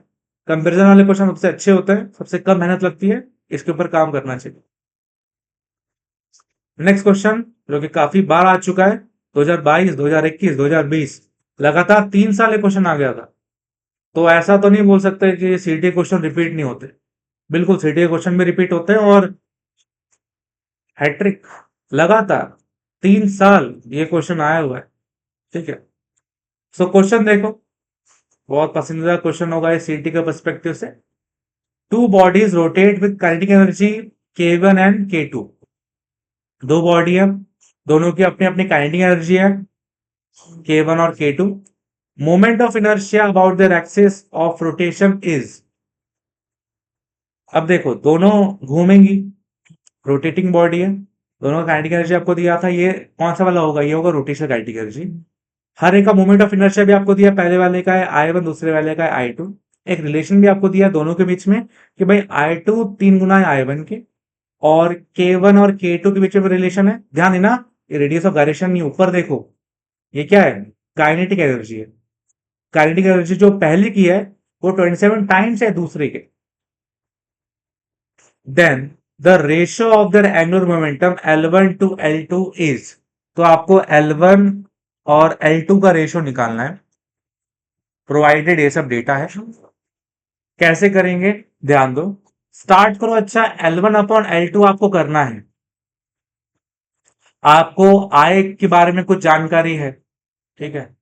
कंपेरिजन वाले क्वेश्चन सबसे अच्छे होते हैं, सबसे कम मेहनत लगती है, इसके ऊपर काम करना चाहिए। नेक्स्ट क्वेश्चन जो कि काफी बार आ चुका है, 2022, 2021, 2020, लगातार 3 साल ये क्वेश्चन आ गया था, तो ऐसा तो नहीं बोल सकते कि सीटी क्वेश्चन रिपीट नहीं होते, बिल्कुल सीटी क्वेश्चन भी रिपीट होते हैं, और हैट्रिक, लगातार 3 साल ये क्वेश्चन आया हुआ है, ठीक है। सो क्वेश्चन देखो, बहुत पसंदीदा क्वेश्चन होगा ये सीटी के पर्सपेक्टिव से। Two bodies rotate with kinetic energy K1 and K2, दो बॉडी है, दोनों की अपनी अपनी काइनेटिक एनर्जी है K1 और K2, moment of inertia about their axis of rotation is, अब देखो दोनों घूमेंगी, रोटेटिंग बॉडी है, दोनों का काइनेटिक एनर्जी आपको दिया था, ये कौन सा वाला होगा, ये होगा रोटेशनल काइनेटिक एनर्जी। हर एक का मोमेंट ऑफ इनर्शिया भी आपको दिया, पहले वाले का है I1, दूसरे वाले का है I2, एक रिलेशन भी आपको दिया दोनों के बीच में कि भाई I2 3 गुना है I1 के, और K1 और K2 के बीच में रिलेशन है, ध्यान देना, ये रेडियस ऑफ गायरेशन नहीं, ऊपर देखो ये क्या है, काइनेटिक एनर्जी है, काइनेटिक एनर्जी जो पहले की है वो 27 टाइम्स है दूसरे के, then the ratio of their angular momentum L1 to L2 is, तो आपको L1 और L2 का रेशो निकालना है, प्रोवाइडेड ये सब डेटा है। कैसे करेंगे ध्यान दो, स्टार्ट करो। अच्छा, L1/L2 आपको करना है, आपको आय के बारे में कुछ जानकारी है, ठीक है,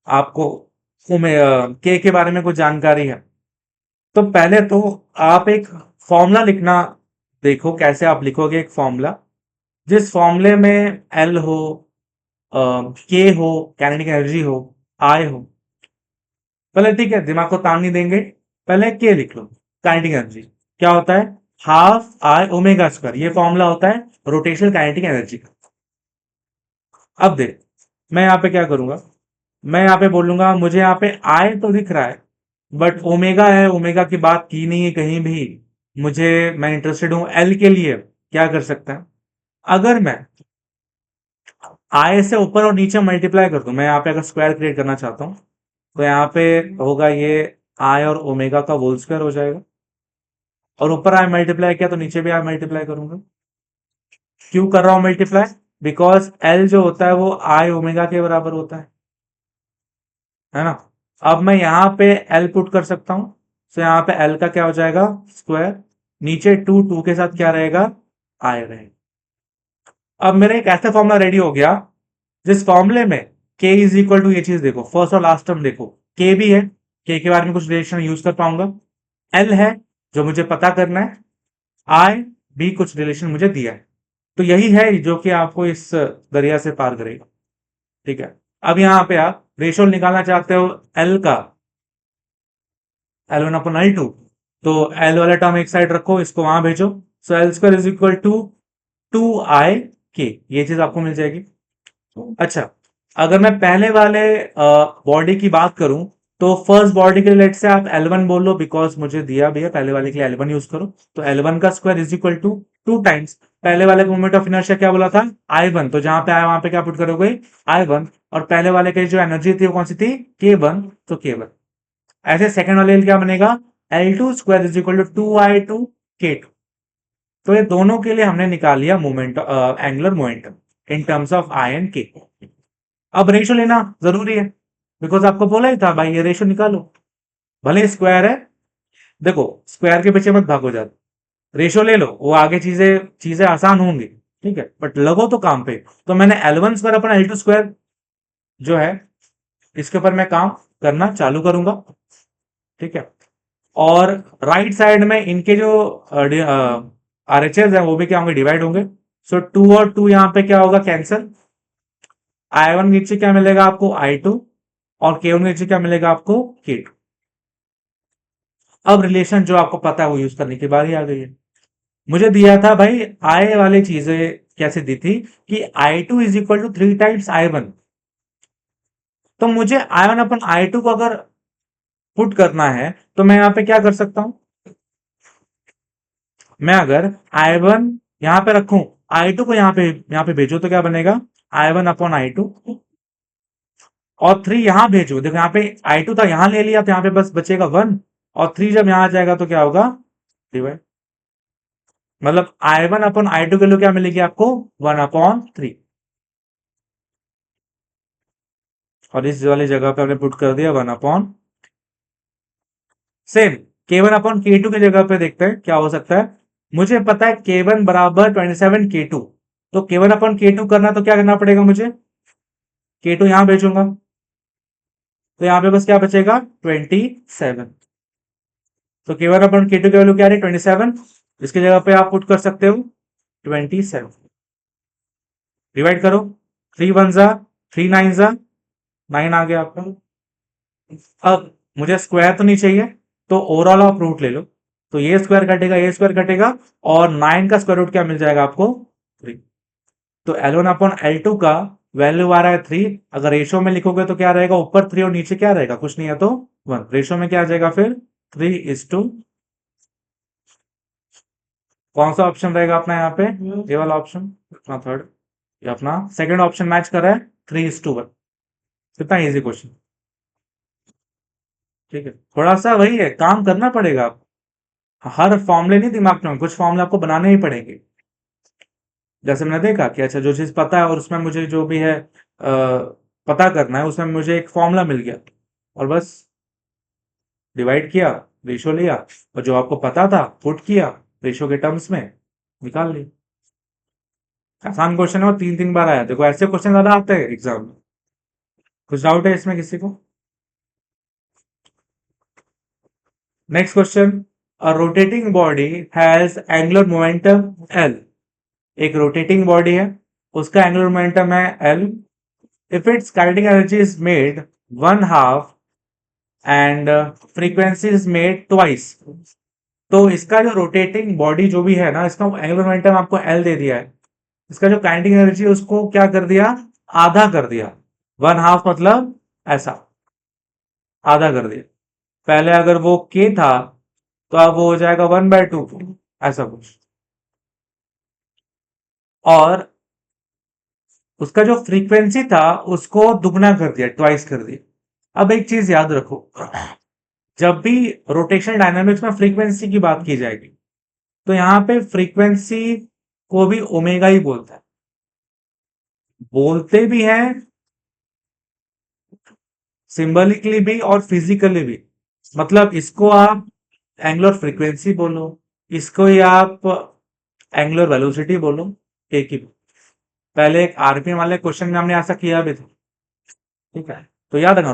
आपको के बारे में कुछ जानकारी है, तो पहले तो आप एक फॉर्मूला लिखना, देखो कैसे आप लिखोगे एक फॉर्मूला, जिस फॉर्मूले में एल हो, के हो, काइनेटिक एनर्जी हो, आई हो। पहले ठीक है, दिमाग को तान नहीं देंगे, पहले के लिख लो। काइनेटिक एनर्जी क्या होता है, हाफ आई ओमेगा स्क्वायर, ये फॉर्मूला होता है रोटेशनल काइनेटिक एनर्जी का। अब देख, मैं यहाँ पे क्या करूंगा, मैं यहाँ पे बोलूंगा मुझे यहाँ पे आई तो दिख रहा है, बट ओमेगा है, ओमेगा की बात की नहीं है कहीं भी, मुझे, मैं इंटरेस्टेड हूं एल के लिए, क्या कर सकता है, अगर मैं आई से ऊपर और नीचे मल्टीप्लाई कर दूं, मैं यहाँ पे अगर स्क्वायर क्रिएट करना चाहता हूँ, तो यहाँ पे होगा ये आई और ओमेगा का होल स्क्वायर हो जाएगा, और ऊपर आई मल्टीप्लाई किया तो नीचे भी आई मल्टीप्लाई करूंगा। क्यों कर रहा हूं मल्टीप्लाई, बिकॉज एल जो होता है वो आई ओमेगा के बराबर होता है ना। अब मैं यहाँ पे एल पुट कर सकता हूं, तो यहाँ पे एल का क्या हो जाएगा, स्क्वायर, नीचे टू, टू के साथ क्या रहेगा, आई रहेगा। अब मेरा एक ऐसा फॉर्मूला रेडी हो गया, जिस फॉर्मूले में के इज इक्वल टू, ये चीज देखो, फर्स्ट और लास्ट टर्म देखो, के भी है, के बारे में कुछ रिलेशन यूज कर पाऊंगा, एल है जो मुझे पता करना है, आई भी कुछ रिलेशन मुझे दिया है, तो यही है जो कि आपको इस दरिया से पार करेगा। ठीक है, अब यहाँ पे आप रेशो निकालना चाहते हो एल का, L1/L2, तो एल वाला टर्म एक साइड रखो, इसको वहां भेजो, so L square is equal to 2i/k, ये चीज आपको मिल जाएगी। अच्छा, अगर मैं पहले वाले बॉडी की बात करूं, तो फर्स्ट बॉडी के लिए लेट से आप L1 बोल लो, बिकॉज मुझे दिया भी है, पहले वाले के लिए L1 यूज करो, तो L1 का square is equal to 2 times पहले वाले मोमेंट ऑफ इनर्शिया क्या बोला था, I1, तो जहां पे आया वहां पे क्या पुट करोगे, I1, और पहले वाले की जो एनर्जी थी वो कौन सी थी, K1, तो K1। ऐसे सेकंड वाले क्या बनेगा, L2 square is equal to 2i/2 K2। तो ये दोनों के लिए हमने निकाल लिया moment, angular momentum in terms of I and के। अब रेशो लेना जरूरी है, बिकॉज आपको बोला ही था भाई ये रेशो निकालो, भले स्क्वायर है, देखो स्क्वायर के पीछे मत भागो जाते, रेशो ले लो, वो आगे चीजें चीजें आसान होंगी, ठीक है, बट लगो तो काम पे। तो मैंने L1 स्क्वायर/L2 स्क्वायर जो है, इसके ऊपर मैं काम करना चालू करूंगा, ठीक है, और राइट साइड में इनके जो आरएचएस है वो भी क्या होंगे, डिवाइड होंगे, सो 2 और 2 यहाँ पे क्या होगा, कैंसिल, I1 नीचे क्या मिलेगा आपको, I2, और K1 नीचे क्या मिलेगा आपको, K2। अब रिलेशन जो आपको पता है वो यूज करने की बारी आ गई है। मुझे दिया था भाई आई वाली चीजें, कैसे दी थी कि I2 is equal to 3 times I1, तो मुझे I1/I2 को अगर पुट करना है, तो मैं यहां पे क्या कर सकता हूं, मैं अगर I1 यहां पे रखूं, I2 को यहां पे भेजो, तो क्या बनेगा, I1/I2, और 3 यहां भेजो, देखो यहाँ पे I2 था, यहां ले लिया, तो यहाँ पे बस बचेगा 1, और 3 जब यहां आ जाएगा तो क्या होगा, डिवाइड, मतलब I1/I2 के लिए क्या मिलेगी आपको, 1/3, और इस वाली जगह पे हमने पुट कर दिया 1/, सेम K1/K2 की जगह पे देखते हैं क्या हो सकता है। मुझे पता है K1 बराबर 27 K2, तो K1/K2 करना तो क्या करना पड़ेगा मुझे, K2 यहां भेजूंगा, तो यहां पे बस क्या बचेगा, 27, तो K1/K2 की वैल्यू क्या है, 27, इसकी जगह पे आप पुट कर सकते हो 27, डिवाइड करो, 3 1 3 9 9 आ गया आपका। अब मुझे स्क्वायर तो नहीं चाहिए, तो ओवरऑल आप रूट ले लो, तो ये स्क्वायर कटेगा, ये स्क्वायर कटेगा, और 9 का स्क्वायर रूट क्या मिल जाएगा आपको, 3। तो L1/L2 का वैल्यू आ रहा है 3, अगर रेशो में लिखोगे तो क्या रहेगा, ऊपर 3 और नीचे क्या रहेगा, कुछ नहीं है तो 1, रेशो में क्या आ जाएगा फिर, 3:, कौन सा ऑप्शन रहेगा अपना यहाँ पे, ये वाला ऑप्शन, अपना थर्ड, ये अपना सेकंड ऑप्शन मैच कर रहा है, 3:1। कितना इजी क्वेश्चन, ठीक है, थोड़ा सा वही है, काम करना पड़ेगा, हर फॉर्मूले नहीं दिमाग में, कुछ फॉर्मूले आपको बनाने ही पड़ेंगे। जैसे मैंने देखा कि अच्छा जो चीज पता है और उसमें मुझे जो भी है पता करना है, उसमें मुझे एक फॉर्मूला मिल गया और बस डिवाइड किया, रेशो लिया और जो आपको पता था पुट किया रेशो के टर्म्स में, निकाल लिया। आसान क्वेश्चन है और 3 3 बार आया। देखो ऐसे क्वेश्चन ज्यादा आते हैं एग्जाम में। कुछ डाउट है इसमें किसी को? Next question, a rotating body has angular momentum L. एक रोटेटिंग बॉडी है, उसका एंगुलर मोमेंटम है L. If it's kinetic energy is made 1/2 and frequency is made twice, तो इसका जो रोटेटिंग बॉडी जो भी है ना, इसका एंगुलर मोमेंटम आपको एल दे दिया है, इसका जो काइनेटिक एनर्जी है उसको क्या कर दिया, आधा कर दिया। 1/2 मतलब ऐसा आधा कर दिया। पहले अगर वो के था तो अब वो हो जाएगा 1/2, ऐसा कुछ। और उसका जो फ्रीक्वेंसी था उसको दुगना कर दिया, ट्वाइस कर दिया। अब एक चीज याद रखो, जब भी रोटेशनल डायनामिक्स में फ्रीक्वेंसी की बात की जाएगी तो यहां पे फ्रीक्वेंसी को भी ओमेगा ही बोलता है, बोलते भी हैं सिंबलिकली भी और फिजिकली भी। मतलब इसको आप एंगुलर फ्रीक्वेंसी बोलो, इसको ही आप एंगुलर वेलोसिटी बोलो, एक ही। पहले एक आरपीएम वाले क्वेश्चन में हमने ऐसा किया भी था, ठीक है? तो याद रखना,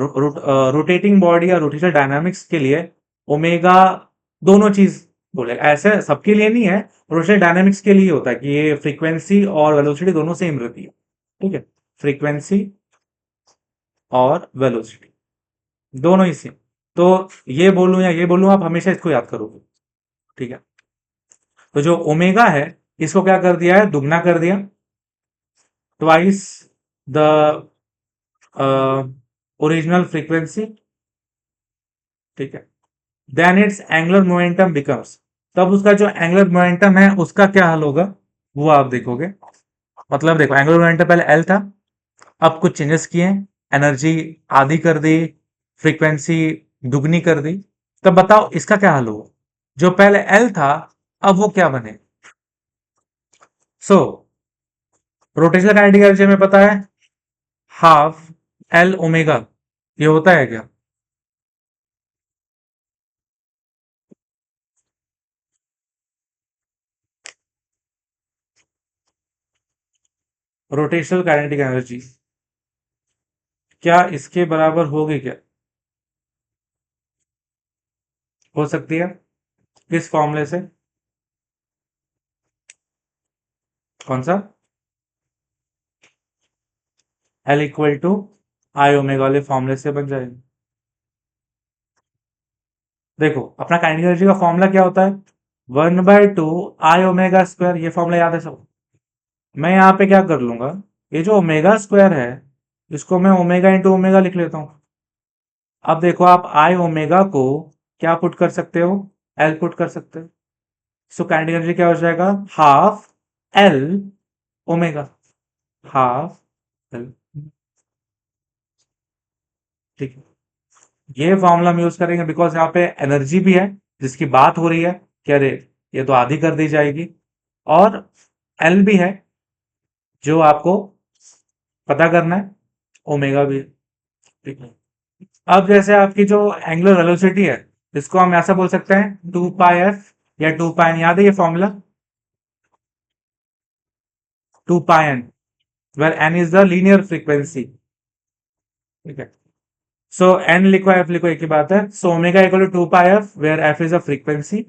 रोटेटिंग बॉडी या रोटेशनल डायनामिक्स के लिए ओमेगा दोनों चीज बोले, ऐसे सबके लिए नहीं है, रोटेशनल डायनामिक्स के लिए होता है कि ये फ्रीक्वेंसी और वेलोसिटी दोनों सेम रहती है, ठीक है? फ्रीक्वेंसी और वेलोसिटी दोनों ही सेम। तो ये बोलूं या ये बोलूं, आप हमेशा इसको याद करोगे, ठीक है? तो जो ओमेगा है इसको क्या कर दिया है, दुगना कर दिया, ट्वाइस द ओरिजिनल फ्रीक्वेंसी, ठीक है? Then its angular momentum becomes, तब उसका जो एंगुलर मोमेंटम है उसका क्या हल होगा वो आप देखोगे। मतलब देखो एंगुलर मोमेंटम पहले एल था, अब कुछ चेंजेस किए, एनर्जी आधी कर दी, फ्रीक्वेंसी दुगनी कर दी, तब बताओ इसका क्या हल होगा? जो पहले एल था अब वो क्या बने? सो रोटेशनल काइनेटिक एनर्जी हमें पता है हाफ एल ओमेगा, ये होता है क्या? रोटेशनल काइनेटिक एनर्जी क्या इसके बराबर होगी क्या? हो सकती है। किस फॉर्मूले से? कौन सा? L equal to I omega वाले फॉर्मूले से बन जाएगा। देखो अपना काइनेटिक एनर्जी का फॉर्मूला क्या होता है, 1/2 आई ओमेगा स्क्वायर, ये फॉर्मूला याद है सब। मैं यहाँ पे क्या कर लूंगा, ये जो ओमेगा स्क्वायर है इसको मैं ओमेगा इंटू ओमेगा लिख लेता हूँ। अब देखो आप आई ओमेगा को क्या पुट कर सकते हो, एल पुट कर सकते हो। सो काइनेटिक एनर्जी क्या हो जाएगा, half L omega, half L, ठीक है? ये फॉर्मूला हम यूज करेंगे बिकॉज यहाँ पे एनर्जी भी है जिसकी बात हो रही है कि अरे ये तो आधी कर दी जाएगी, और एल भी है जो आपको पता करना है, ओमेगा भी है, ठीक है? अब जैसे आपकी जो एंगुलर वेलोसिटी है इसको हम ऐसा बोल सकते हैं 2πf या 2πn, याद है ये formula? 2πn where N is the linear frequency, ठीक है? सो एन लिखो एफ लिखो, एक ही बात है। So omega equal to 2πf where F is a frequency.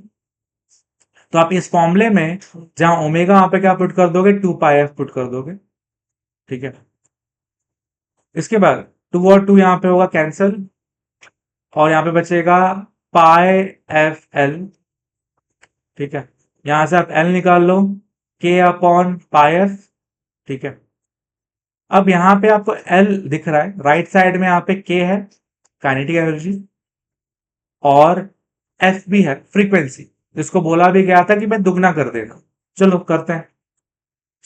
तो आप इस फॉर्मूले में जहां ओमेगा वहां पे क्या पुट कर दोगे, 2πf पुट कर दोगे, ठीक है? इसके बाद 2 और 2 यहां पे होगा कैंसिल, और यहां पे बचेगा पाई एफ एल, ठीक है? यहां से आप एल निकाल लो, के अपॉन पाई एफ, ठीक है? अब यहां पे आपको एल दिख रहा है, राइट साइड में यहाँ पे के है काइनेटिक एनर्जी, और एफ भी है फ्रीक्वेंसी, जिसको बोला भी गया था कि मैं दुगना कर देगा। चलो करते हैं।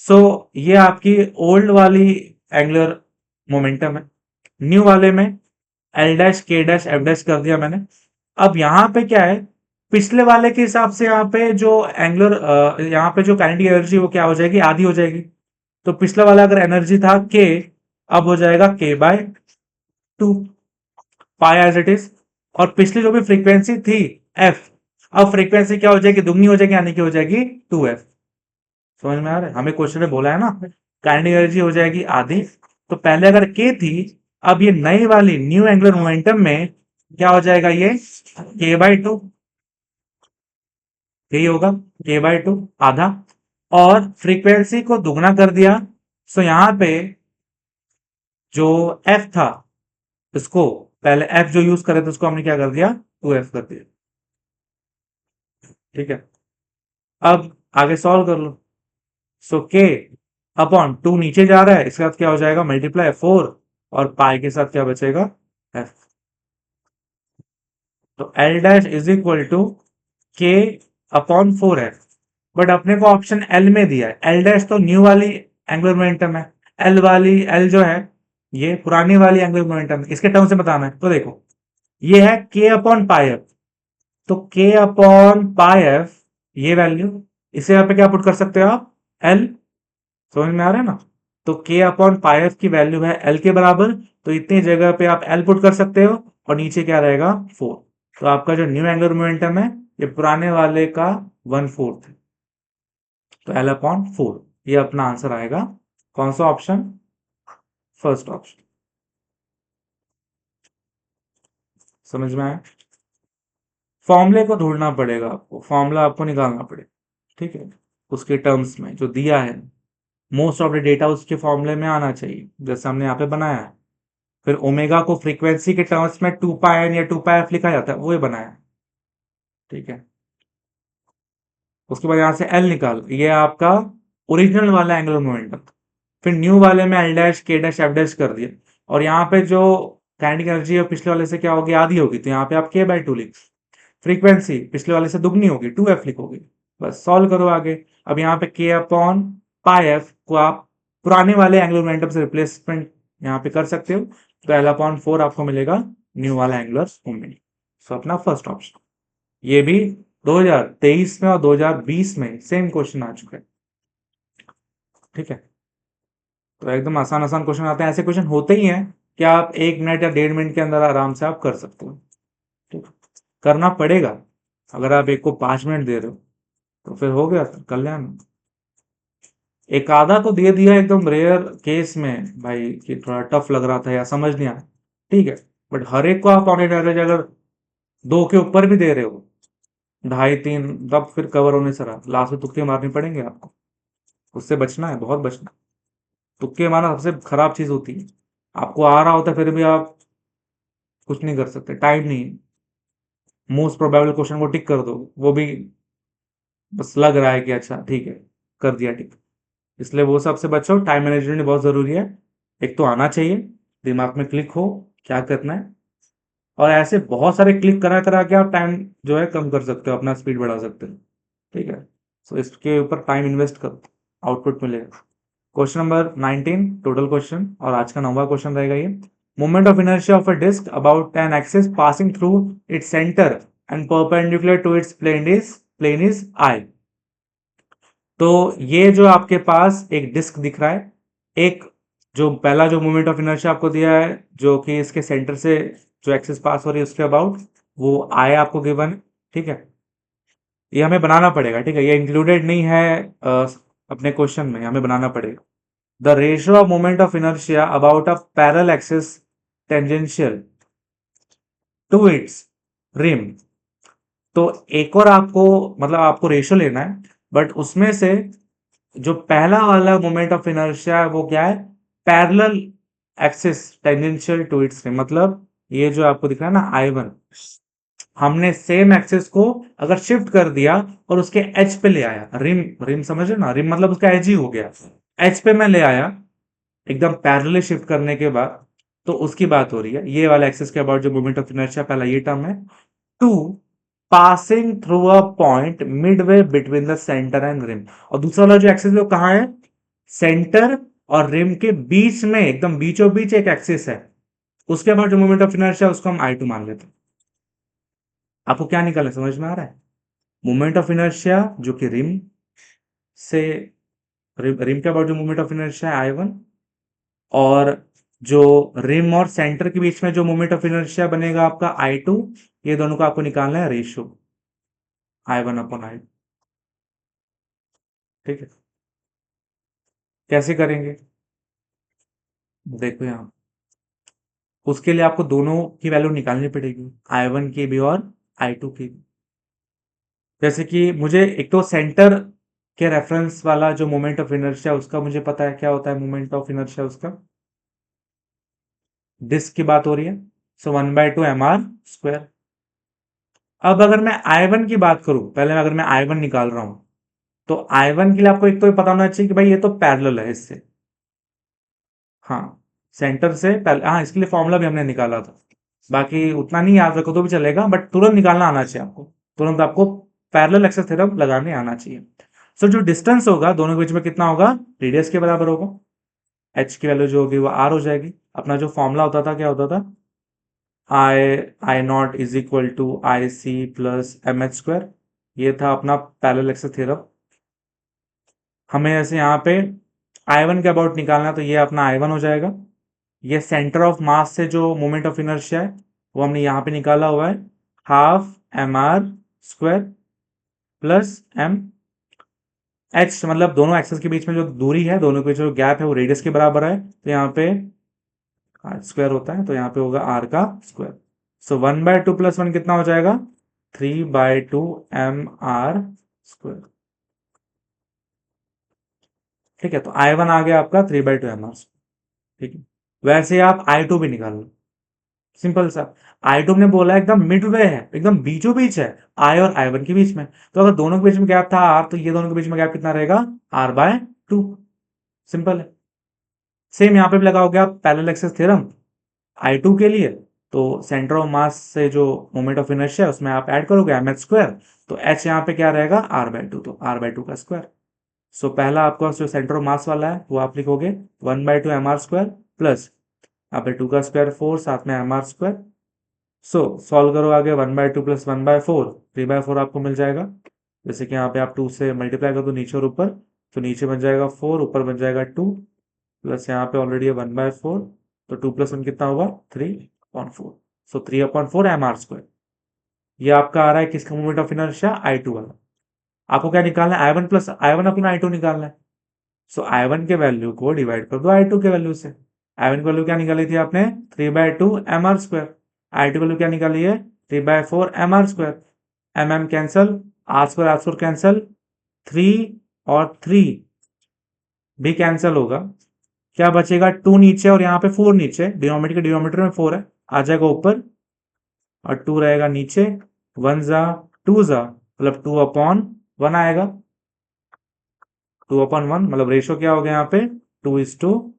सो ये आपकी ओल्ड वाली एंगुलर मोमेंटम है, न्यू वाले में एल डैश के डैश एफ डैश कर दिया मैंने। अब यहां पे क्या है, पिछले वाले के हिसाब से यहाँ पे जो एंगुलर यहाँ पे जो काइनेटिक एनर्जी वो क्या हो जाएगी, आधी हो जाएगी। तो पिछला वाला अगर एनर्जी था के, अब हो जाएगा K by 2 pi as it is. और पिछली जो भी फ्रीक्वेंसी थी एफ, अब फ्रीक्वेंसी क्या हो जाएगी, दुगनी हो जाएगी, यानी कि हो जाएगी 2f। समझ में आ रहा है? हमें क्वेश्चन में बोला है ना, काइनेटिक एनर्जी हो जाएगी आधी। तो पहले अगर के थी, अब ये नई वाली न्यू एंगुलर मोमेंटम में क्या हो जाएगा, ये के बाई 2, यही होगा के बाई 2 आधा। और फ्रीक्वेंसी को दुगना कर दिया, सो यहां पे जो एफ था, इसको पहले एफ जो यूज करे थे उसको हमने क्या कर दिया, 2f कर दिया। ठीक है, अब आगे सॉल्व कर लो। सो के अपॉन 2 नीचे जा रहा है, इसके साथ क्या हो जाएगा, मल्टीप्लाई 4, और पाई के साथ क्या बचेगा, एफ। तो L dash is equal to K upon 4f। But अपने को ऑप्शन एल में दिया है, एल डैश तो न्यू वाली एंगुलर मोमेंटम है, एल वाली एल जो है ये पुरानी वाली एंगुलर मोमेंटम है, इसके टर्म से बताना है। तो देखो ये है के अपॉन पाई एफ, तो के अपॉन पाई एफ ये वैल्यू, इसे यहाँ पे क्या पुट कर सकते हो आप, एल। समझ में आ रहा है ना? तो के अपॉन पाई एफ की वैल्यू है एल के बराबर, तो इतनी जगह पे आप एल पुट कर सकते हो, और नीचे क्या रहेगा, 4। तो आपका जो न्यू एंगुलर मोमेंटम है ये पुराने वाले का 1/4 है, तो एल अपॉन 4 ये अपना आंसर आएगा। कौन सा ऑप्शन, फर्स्ट ऑप्शन। समझ में आया? फॉर्मूले को ढूंढना पड़ेगा आपको, फॉर्मूला आपको निकालना पड़ेगा, ठीक है, उसके टर्म्स में जो दिया है, मोस्ट ऑफ द डेटा उसके फॉर्मूले में आना चाहिए, जैसे हमने यहाँ पे बनाया है। फिर ओमेगा को फ्रीक्वेंसी के टर्म्स में 2 पाई एन या 2 पाई एफ लिखा जाता है, वो ही बनाया है। ठीक है, उसके बाद यहां से एल निकाल, ये आपका ओरिजिनल वाला एंगुलर मोमेंटम। फिर न्यू वाले में एल डैश के डैश एफ डैश कर दिया, और यहाँ पे जो काइनेटिक एनर्जी है पिछले वाले से क्या होगी, आधी होगी, तो यहाँ पे आप के बाई 2 लिख। फ्रीक्वेंसी पिछले वाले से दुगनी होगी, 2f लिखोगे। बस सॉल्व करो आगे। अब यहाँ पे के अपॉन पाई एफ को आप पुराने वाले एंगुलर मोमेंटम से रिप्लेसमेंट यहाँ पे कर सकते हो, तो एल अपॉन 4 आपको मिलेगा न्यू वाला एंगुलर मोमेंट। सो अपना फर्स्ट ऑप्शन। ये भी 2023 में और 2020 में सेम क्वेश्चन आ चुका है। ठीक है, तो एकदम आसान आसान क्वेश्चन आते हैं, ऐसे क्वेश्चन होते ही हैं कि आप 1 मिनट या 1.5 मिनट के अंदर आराम से आप कर सकते हो। ठीक, करना पड़ेगा। अगर आप एक को 5 मिनट दे रहे हो तो फिर हो गया कल्याण। एक आधा तो दे दिया एकदम रेयर केस में भाई, कि थोड़ा टफ लग रहा था या समझ नहीं आया, ठीक है। बट हर एक को आप ऑन एवरेज अगर 2 के ऊपर भी दे रहे हो, 2.5 3, तब फिर कवर होने से रहा, लास्ट में तुक्के मारने पड़ेंगे आपको। उससे बचना है, बहुत बचना है। तुक्के मारना सबसे खराब चीज होती है। आपको आ रहा होता है फिर भी आप कुछ नहीं कर सकते, टाइम नहीं है। मोस्ट प्रोबेबल क्वेश्चन को टिक कर दो, वो भी बस लग रहा है कि अच्छा ठीक है कर दिया टिक। इसलिए वो सबसे बचो, टाइम मैनेजमेंट बहुत जरूरी है। एक तो आना चाहिए, दिमाग में क्लिक हो क्या करना है, और ऐसे बहुत सारे क्लिक करा करा के आप टाइम जो है कम कर सकते हो, अपना स्पीड बढ़ा सकते हो। ठीक है, सो इसके ऊपर टाइम इन्वेस्ट करो, आउटपुट मिलेगा। क्वेश्चन नंबर 19 टोटल क्वेश्चन, और आज का 9वां क्वेश्चन रहेगा ये। Moment of inertia of a disc about an axis passing through its centre and perpendicular to its plane is I. तो ये जो आपके पास एक डिस्क दिख रहा है, एक जो पहला जो मोमेंट ऑफ इनर्शिया आपको दिया है, जो कि इसके सेंटर से जो एक्सिस पास हो रही है उसके अबाउट, वो आई आपको गिवन है। ठीक है, ये हमें बनाना पड़ेगा, ठीक है, ये इंक्लूडेड नहीं है अपने क्वेश्चन में, हमें बनाना पड़ेगा। The ratio of moment of inertia about a parallel axis tangential to its rim. तो एक और आपको, मतलब आपको रेशियो लेना है, बट उसमें से जो पहला वाला मोमेंट ऑफ इनर्शिया है वो क्या है, parallel axis tangential to its rim. मतलब ये जो आपको दिख रहा है ना I1, हमने सेम एक्सिस को अगर शिफ्ट कर दिया और उसके एच पे ले आया, रिम रिम समझ रहे ना, रिम मतलब उसका एज ही हो गया, एच पे मैं ले आया एकदम पैरेलल शिफ्ट करने के बाद, तो उसकी बात हो रही है। ये वाला एक्सिस के अबाउट जो मोमेंट ऑफ इनर्शिया, पहला ये टर्म है। Two passing through a point midway between the centre and rim, और दूसरा वाला जो एक्सिस है वो कहाँ है, सेंटर और रिम के बीच में, एकदम बीचों बीच एक एक्सिस है। उसके बाद जो मोमेंट ऑफ इनर्शिया उसको हम I2 मान लेते हैं। आपको क्या निकालना समझ में आ रहा है? मोमेंट ऑफ इनर्शिया जो कि रिम से रिम के अबाउट जो मोमेंट ऑफ इनर्शिया है I1, और जो रिम और सेंटर के बीच में जो मोमेंट ऑफ इनर्शिया बनेगा आपका I2, ये दोनों का आपको निकालना है रेशियो I1/I2। ठीक है, कैसे करेंगे देखो यहाँ, उसके लिए आपको दोनों की वैल्यू निकालनी पड़ेगी, I1 की भी और I2 की भी। जैसे कि मुझे एक तो सेंटर के रेफरेंस वाला जो मोमेंट ऑफ इनर्शिया उसका मुझे पता है क्या होता है, मोमेंट ऑफ इनर्शिया उसका, डिस्क की बात हो रही है, सो 1/2 mr²। अब अगर मैं I1 की बात करूं, पहले अगर मैं I1 निकाल रहा हूं, तो I1 के लिए आपको एक तो पता होना चाहिए कि भाई ये तो पैरेलल है इससे, हाँ, सेंटर से पहले, हाँ, इसके लिए फॉर्मूला भी हमने निकाला था, बाकी उतना नहीं याद रखो तो भी चलेगा, बट तुरंत निकालना आना चाहिए आपको, तुरंत आपको पैरेलल एक्सेस थ्योरम लगाने आना चाहिए। सो जो डिस्टेंस होगा दोनों के बीच में कितना होगा, रेडियस के बराबर होगा, एच की वैल्यू जो होगी वो आर हो जाएगी। अपना जो फॉर्मूला होता था क्या होता था, I0 is equal to IC plus mh², ये था अपना पैरेलल एक्सेस थ्योरम। हमें ऐसे यहाँ पे I1 के अबाउट निकालना, तो ये अपना I1 हो जाएगा। ये सेंटर ऑफ मास से जो मोमेंट ऑफ इनर्शिया है वो हमने यहाँ पे निकाला हुआ है, 12mr² प्लस m h, मतलब दोनों एक्सेस के बीच में जो दूरी है, दोनों के बीच जो गैप है वो रेडियस के बराबर है, तो यहाँ पे आर स्क्वायर होता है, तो यहाँ पे होगा आर का स्क्वायर। सो 1/2 प्लस 1 कितना हो जाएगा, 3/2 mr²। ठीक है, तो I1 आ गया आपका 3/2 mr²। ठीक है, वैसे आप I2 भी निकाल लो, सिंपल सा। I2 ने बोला एकदम मिडवे है, एकदम बीचों बीच है, I और I1 के बीच में, तो अगर दोनों के बीच में गैप था R, तो ये दोनों के बीच में गैप कितना रहेगा, R/2। सिंपल है। सेम यहाँ पे भी लगाओगे आप पैरेलल एक्सेस थ्योरम I2 के लिए, तो सेंटर ऑफ मास से जो मोमेंट ऑफ इनर्शिया है उसमें आप ऐड करोगे mh², तो h यहाँ पे क्या रहेगा, R/2, तो R/2 का स्क्वायर। सो पहला आपका जो सेंटर ऑफ मास वाला है वो आप लिखोगे 1/2 mr² प्लस यहाँ पे 2 का स्क्वायर 4, साथ में mr²। सो सॉल्व करो आगे, 1/2 प्लस 1/4, 3/4 आपको मिल जाएगा। जैसे कि यहाँ पे आप 2 से मल्टीप्लाई कर दो नीचे और ऊपर, तो नीचे बन जाएगा 4, ऊपर बन जाएगा 2, प्लस यहाँ पे ऑलरेडी है 1/4, तो 2 प्लस 1 कितना होगा, 3/4। सो 3/4 mr²। ये आपका आ रहा है किसका मोमेंट ऑफ इनर्शिया, I2 वाला। आपको क्या निकालना है, I1 प्लस I1 अपना I2 निकालना है। सो I1 के वैल्यू को डिवाइड कर दो I2 के वैल्यू से। I1 की वैल्यू क्या निकाली थी आपने, 3/2 mr²। I2 वैल्यू क्या निकाली है, 3/4 mr²। कैंसल, R² कैंसल, 3 और 3 भी कैंसल होगा, क्या बचेगा, 2 नीचे और यहाँ पे 4 नीचे, डिनोमिनेटर के डिनोमिनेटर में 4 है, आ जाएगा ऊपर, और 2 रहेगा नीचे, 1 जा 2 जा, मतलब 2/1 आएगा, 2/1, मतलब रेशियो क्या हो गया यहाँ पे, 2:,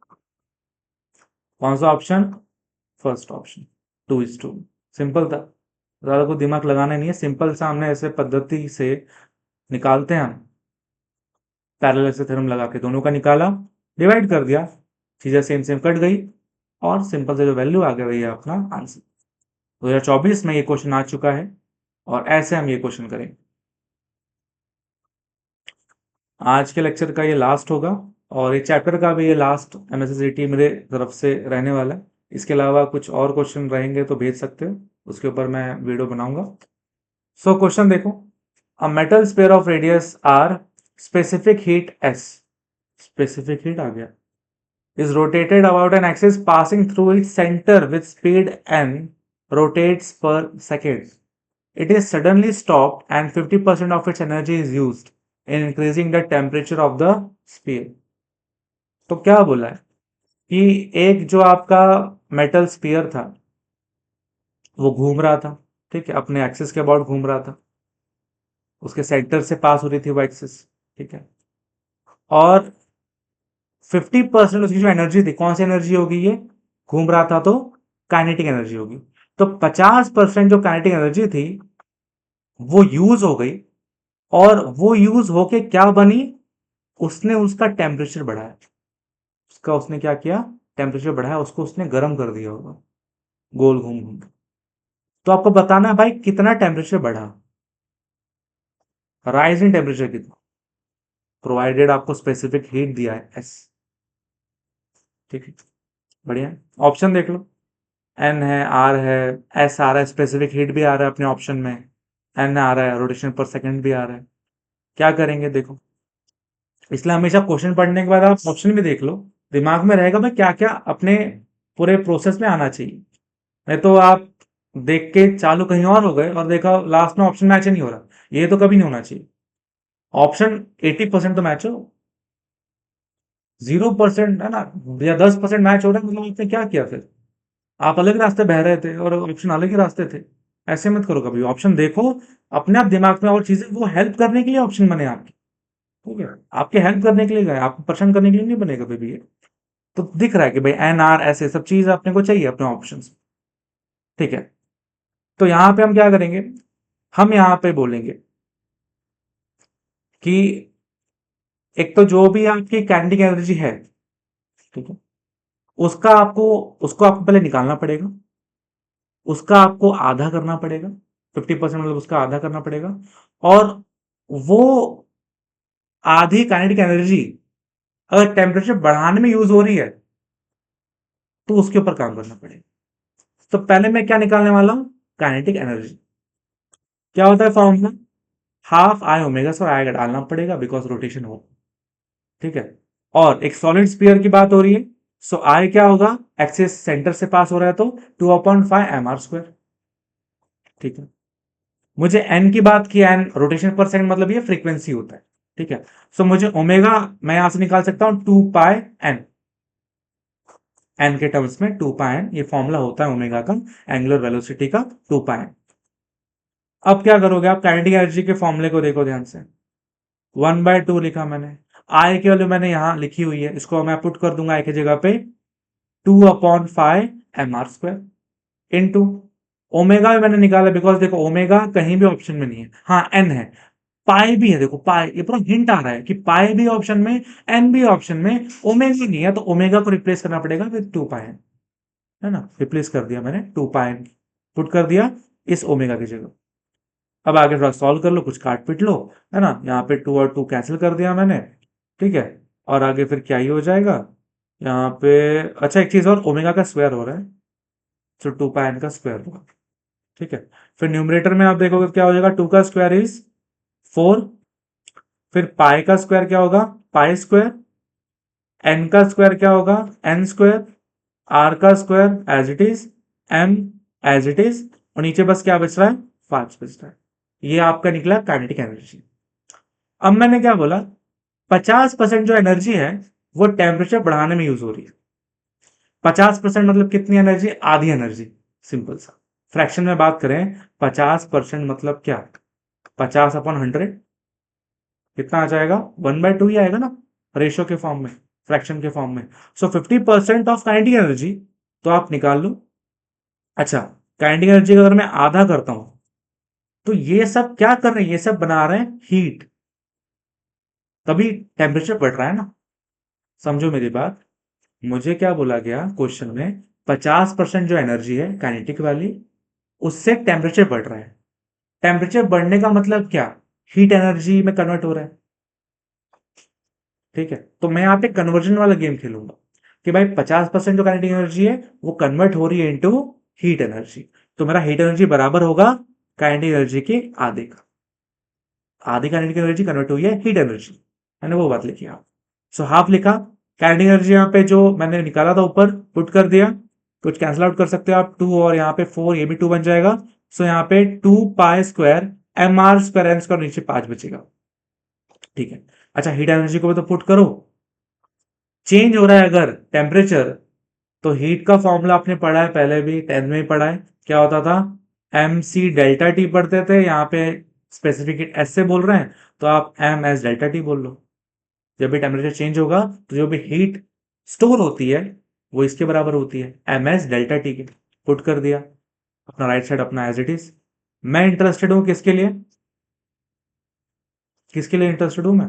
कौन सा ऑप्शन, फर्स्ट ऑप्शन, 2:2। सिंपल था, ज्यादा को दिमाग लगाना नहीं है, सिंपल सा हमने ऐसे पद्धति से निकालते हैं हम, पैरेलल से थ्योरम लगा के दोनों का निकाला, डिवाइड कर दिया, चीजें सेम सेम कट गई, और सिंपल से जो वैल्यू आ गया वही है अपना आंसर। 2024 में ये क्वेश्चन आ चुका है, और ऐसे हम ये क्वेश्चन करेंगे। आज के लेक्चर का ये लास्ट होगा, और ये चैप्टर का भी ये लास्ट MSc मेरे तरफ से रहने वाला है। इसके अलावा कुछ और क्वेश्चन रहेंगे तो भेज सकते हो, उसके ऊपर मैं वीडियो बनाऊंगा। सो क्वेश्चन देखो, a metal sphere of radius R, specific heat S, specific heat आ गया, is rotated about an axis passing through its center with speed n rotates per second. It is suddenly stopped and 50% of its energy is used in increasing the temperature of the sphere. तो क्या बोला है कि एक जो आपका metal sphere था वो घूम रहा था, ठीक है, अपने एक्सिस के अबाउट घूम रहा था, उसके सेंटर से पास हो रही थी वो एक्सिस, ठीक है, और 50% उसकी जो एनर्जी थी, कौन सी एनर्जी होगी, ये घूम रहा था तो काइनेटिक एनर्जी होगी, तो 50% जो काइनेटिक एनर्जी थी वो यूज हो गई, और वो यूज होके क्या बनी, उसने उसका टेम्परेचर बढ़ाया, उसका उसने क्या किया, टेम्परेचर बढ़ाया, उसको उसने गर्म कर दिया होगा, गोल घूम घूम के। तो आपको बताना है भाई कितना टेम्परेचर बढ़ा, राइज इन टेम्परेचर कितना, प्रोवाइडेड आपको स्पेसिफिक हीट दिया है एस। ठीक है, बढ़िया। ऑप्शन देख लो, एन है, आर है, एस आ रहा है, स्पेसिफिक हीट भी आ रहा है अपने ऑप्शन में, एन आ रहा है, रोटेशन पर सेकंड भी आ रहा है। क्या करेंगे देखो, इसलिए हमेशा क्वेश्चन पढ़ने के बाद आप ऑप्शन भी देख लो, दिमाग में रहेगा भाई क्या क्या अपने पूरे प्रोसेस में आना चाहिए। नहीं तो आप देख के चालू कहीं और हो गए और देखा लास्ट में ऑप्शन मैच ही नहीं हो रहा, ये तो कभी नहीं होना चाहिए। ऑप्शन 80% तो मैच हो, 0% है ना, या 10% मैच हो रहा है, मतलब आपने क्या किया फिर, आप अलग रास्ते बह रहे थे और ऑप्शन अलग ही रास्ते थे। ऐसे मत करो, कभी ऑप्शन देखो अपने आप दिमाग में, और चीजें वो हेल्प करने के लिए ऑप्शन बने आपके। ठीक है, आपके हेल्प करने के लिए गए, आपको परेशान करने के लिए नहीं बने कभी भी ये। तो दिख रहा है कि भाई एन आर ऐसे सब चीज अपने को चाहिए अपने ऑप्शन। ठीक है, तो यहां पे हम क्या करेंगे, हम यहां पे बोलेंगे कि एक तो जो भी आपकी काइनेटिक एनर्जी है, ठीक है, उसका आपको उसको आपको पहले निकालना पड़ेगा, उसका आपको आधा करना पड़ेगा, 50% मतलब उसका आधा करना पड़ेगा। और वो आधी काइनेटिक एनर्जी अगर टेम्परेचर बढ़ाने में यूज हो रही है तो उसके ऊपर काम करना पड़ेगा। तो पहले मैं क्या निकालने वाला हूं, काइनेटिक एनर्जी। क्या होता है फॉर्मूला, हाफ आई ओमेगा, सो आई डालना पड़ेगा बिकॉज रोटेशन हो। ठीक है, और एक सॉलिड स्पीयर की बात हो रही है, सो आई क्या होगा, एक्सिस सेंटर से पास हो रहा है तो 2/5 mr²। ठीक है, मुझे एन की बात की, एन रोटेशन पर सेकंड मतलब ये फ्रीक्वेंसी होता है। ठीक है, सो मुझे ओमेगा मैं यहां से निकाल सकता हूं 2πn, एन के टर्म्स में 2πn, ये फॉर्मूला होता है ओमेगा का, एंगुलर वेलोसिटी का 2πn। अब क्या करोगे आप, काइनेटिक एनर्जी के फॉर्मूले को देखो ध्यान से, 1/2 लिखा मैंने, आई की वैल्यू मैंने यहां लिखी हुई है, इसको मैं पुट कर दूंगा आई की जगह पे 2/5 mr² इंटू ओमेगा भी मैंने निकाला, बिकॉज देखो ओमेगा कहीं भी ऑप्शन में नहीं है, हाँ एन है, पाई भी है, देखो पाई, ये पूरा हिंट आ रहा है कि पाई भी ऑप्शन में, एन भी ऑप्शन में, ओमेगा नहीं है, तो ओमेगा को रिप्लेस करना पड़ेगा विद 2πn, है ना, रिप्लेस कर दिया मैंने 2πn, पुट कर दिया इस ओमेगा की जगह। अब आगे थोड़ा सॉल्व कर लो, कुछ काट पीट लो, है ना, यहाँ पे 2 और 2 कैंसिल कर दिया मैंने। ठीक है, और आगे फिर क्या ही हो जाएगा यहाँ पे, अच्छा एक चीज और, ओमेगा का स्क्वायर हो रहा है, तो 2πn का स्क्वायर होगा। ठीक है, फिर न्यूमरेटर में आप देखोगे क्या हो जाएगा, 2 का स्क्वायर इज 4, फिर पाई का स्क्वायर क्या होगा, पाई स्क्वायर, एन का स्क्वायर क्या होगा, एन स्क्वायर, आर का square as it is, M as it is, और नीचे बस क्या बच रहा है, 5 बच रहा है। ये आपका निकला काइनेटिक एनर्जी। अब मैंने क्या बोला, 50% जो एनर्जी है वो टेम्परेचर बढ़ाने में यूज हो रही है। 50% मतलब कितनी एनर्जी, आधी एनर्जी, सिंपल सा। फ्रैक्शन में बात करें, 50% मतलब क्या, 50/100 कितना आ जाएगा, 1/2 ही आएगा ना, रेशियो के फॉर्म में, फ्रैक्शन के फॉर्म में। सो 50% ऑफ काइनेटिक एनर्जी, तो आप निकाल लो। अच्छा, काइनेटिक एनर्जी का अगर मैं आधा करता हूं, तो ये सब क्या कर रहे हैं, ये सब बना रहे हैं हीट, तभी टेम्परेचर बढ़ रहा है ना। समझो मेरी बात, मुझे क्या बोला गया क्वेश्चन में, 50% जो एनर्जी है काइनेटिक वाली, उससे टेम्परेचर बढ़ रहा है। टेम्परेचर बढ़ने का मतलब क्या, हीट एनर्जी में कन्वर्ट हो रहा है। ठीक है, तो मैं यहाँ पे कन्वर्जन वाला गेम खेलूंगा कि भाई 50% जो काइनेटिक एनर्जी है वो कन्वर्ट हो रही है इनटू हीट एनर्जी, तो मेरा हीट एनर्जी बराबर होगा काइनेटिक एनर्जी के आधे का। आधी काइनेटिक एनर्जी कन्वर्ट हुई है हीट एनर्जी, मैंने वो बात लिखी आप, सो हाफ लिखा। काइनेटिक एनर्जी यहाँ पे जो मैंने निकाला था ऊपर पुट कर दिया, कुछ कैंसिल आउट कर सकते हो आप, 2 और यहाँ पे 4, ये भी 2 बन जाएगा। सो यहाँ पे 2π² mr² n² नीचे 5 बचेगा। ठीक है, अच्छा हीट एनर्जी को भी तो पुट करो, चेंज हो रहा है अगर टेम्परेचर, तो हीट का फॉर्मूला आपने पढ़ा है पहले भी, 10th में ही पढ़ा है, क्या होता था, एम सी डेल्टा टी पढ़ते थे, यहाँ पे स्पेसिफिक हीट एस से बोल रहे हैं, तो आप एम एस डेल्टा टी बोल लो। जब भी टेम्परेचर चेंज होगा तो जो भी हीट स्टोर होती है वो इसके बराबर होती है, एम एस डेल्टा टी के, पुट कर दिया अपना राइट साइड अपना एज इट इज। मैं इंटरेस्टेड हूं किसके लिए, किसके लिए इंटरेस्टेड हूं मैं,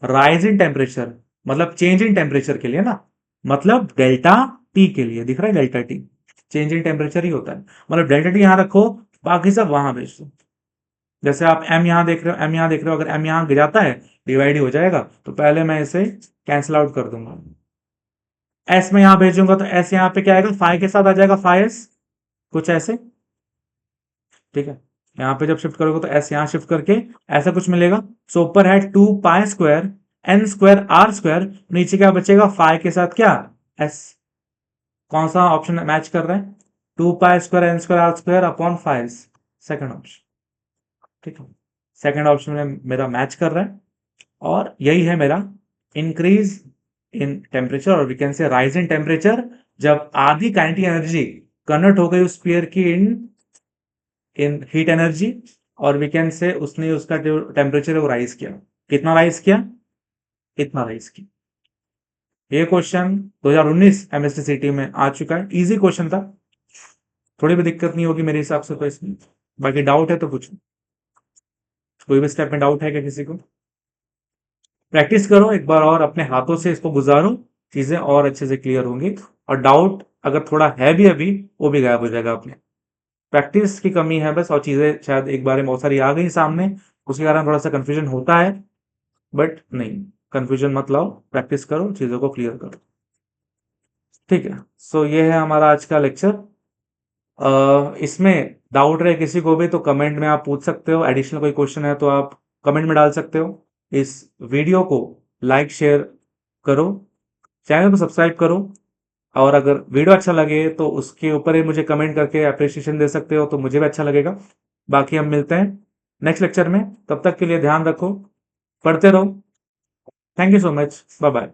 राइज इन टेम्परेचर, मतलब चेंज इन टेम्परेचर के लिए ना, मतलब डेल्टा टी के लिए, दिख रहा है delta T. Change in temperature ही होता है। मतलब डेल्टा टी यहाँ रखो, बाकी सब वहां भेज दो। जैसे आप एम यहाँ देख रहे हो, एम यहाँ देख रहे हो, अगर एम यहाँ गिर जाता है डिवाइड ही हो जाएगा, तो पहले मैं इसे कैंसिल आउट कर दूंगा। एस में यहाँ भेजूंगा तो एस यहाँ पे क्या आएगा, फाइव के साथ आ जाएगा, फाइव एस, कुछ ऐसे। ठीक है, यहाँ पे जब शिफ्ट करोगे तो एस यहाँ शिफ्ट करके ऐसा कुछ मिलेगा। सो ऊपर है 2 pi square N square R square, नीचे क्या बचेगा, फाइव के साथ क्या, एस। कौन सा ऑप्शन मैच कर रहा है, 2 pi square N square R square upon five, second option. ठीक है, सेकंड ऑप्शन में मेरा मैच कर रहा है, और यही है मेरा इंक्रीज इन टेम्परेचर, और we can say rise in temperature, जब आधी काइनेटिक एनर्जी कन्वर्ट हो गई उस स्फीयर की इन इन हीट एनर्जी, और वी कैन से उसने उसका जो टेम्परेचर है वो राइज किया। कितना राइज किया, इतना राइज किया। ये क्वेश्चन 2019 एमएसटीसीटी में आ चुका है, इजी क्वेश्चन था, थोड़ी भी दिक्कत नहीं होगी मेरे हिसाब से तो इसमें। बाकी डाउट है तो पूछो, कोई भी स्टेप में डाउट है क्या किसी को। प्रैक्टिस करो एक बार और, अपने हाथों से इसको गुजारो, चीजें और अच्छे से क्लियर होंगी। और डाउट अगर थोड़ा है भी अभी, वो भी गायब हो जाएगा अपने। प्रैक्टिस की कमी है बस, और चीजें शायद एक बार में बहुत सारी आ गई सामने, उसके कारण थोड़ा सा कंफ्यूजन होता है, बट नहीं, कंफ्यूजन मत लाओ, प्रैक्टिस करो, चीजों को क्लियर करो। ठीक है, सो ये है हमारा आज का लेक्चर। इसमें डाउट रहे किसी को भी तो कमेंट में आप पूछ सकते हो, एडिशनल कोई क्वेश्चन है तो आप कमेंट में डाल सकते हो। इस वीडियो को लाइक शेयर करो, चैनल को सब्सक्राइब करो, और अगर वीडियो अच्छा लगे तो उसके ऊपर ही मुझे कमेंट करके अप्रिसिएशन दे सकते हो, तो मुझे भी अच्छा लगेगा। बाकी हम मिलते हैं नेक्स्ट लेक्चर में, तब तक के लिए ध्यान रखो, पढ़ते रहो। Thank you so much, bye bye.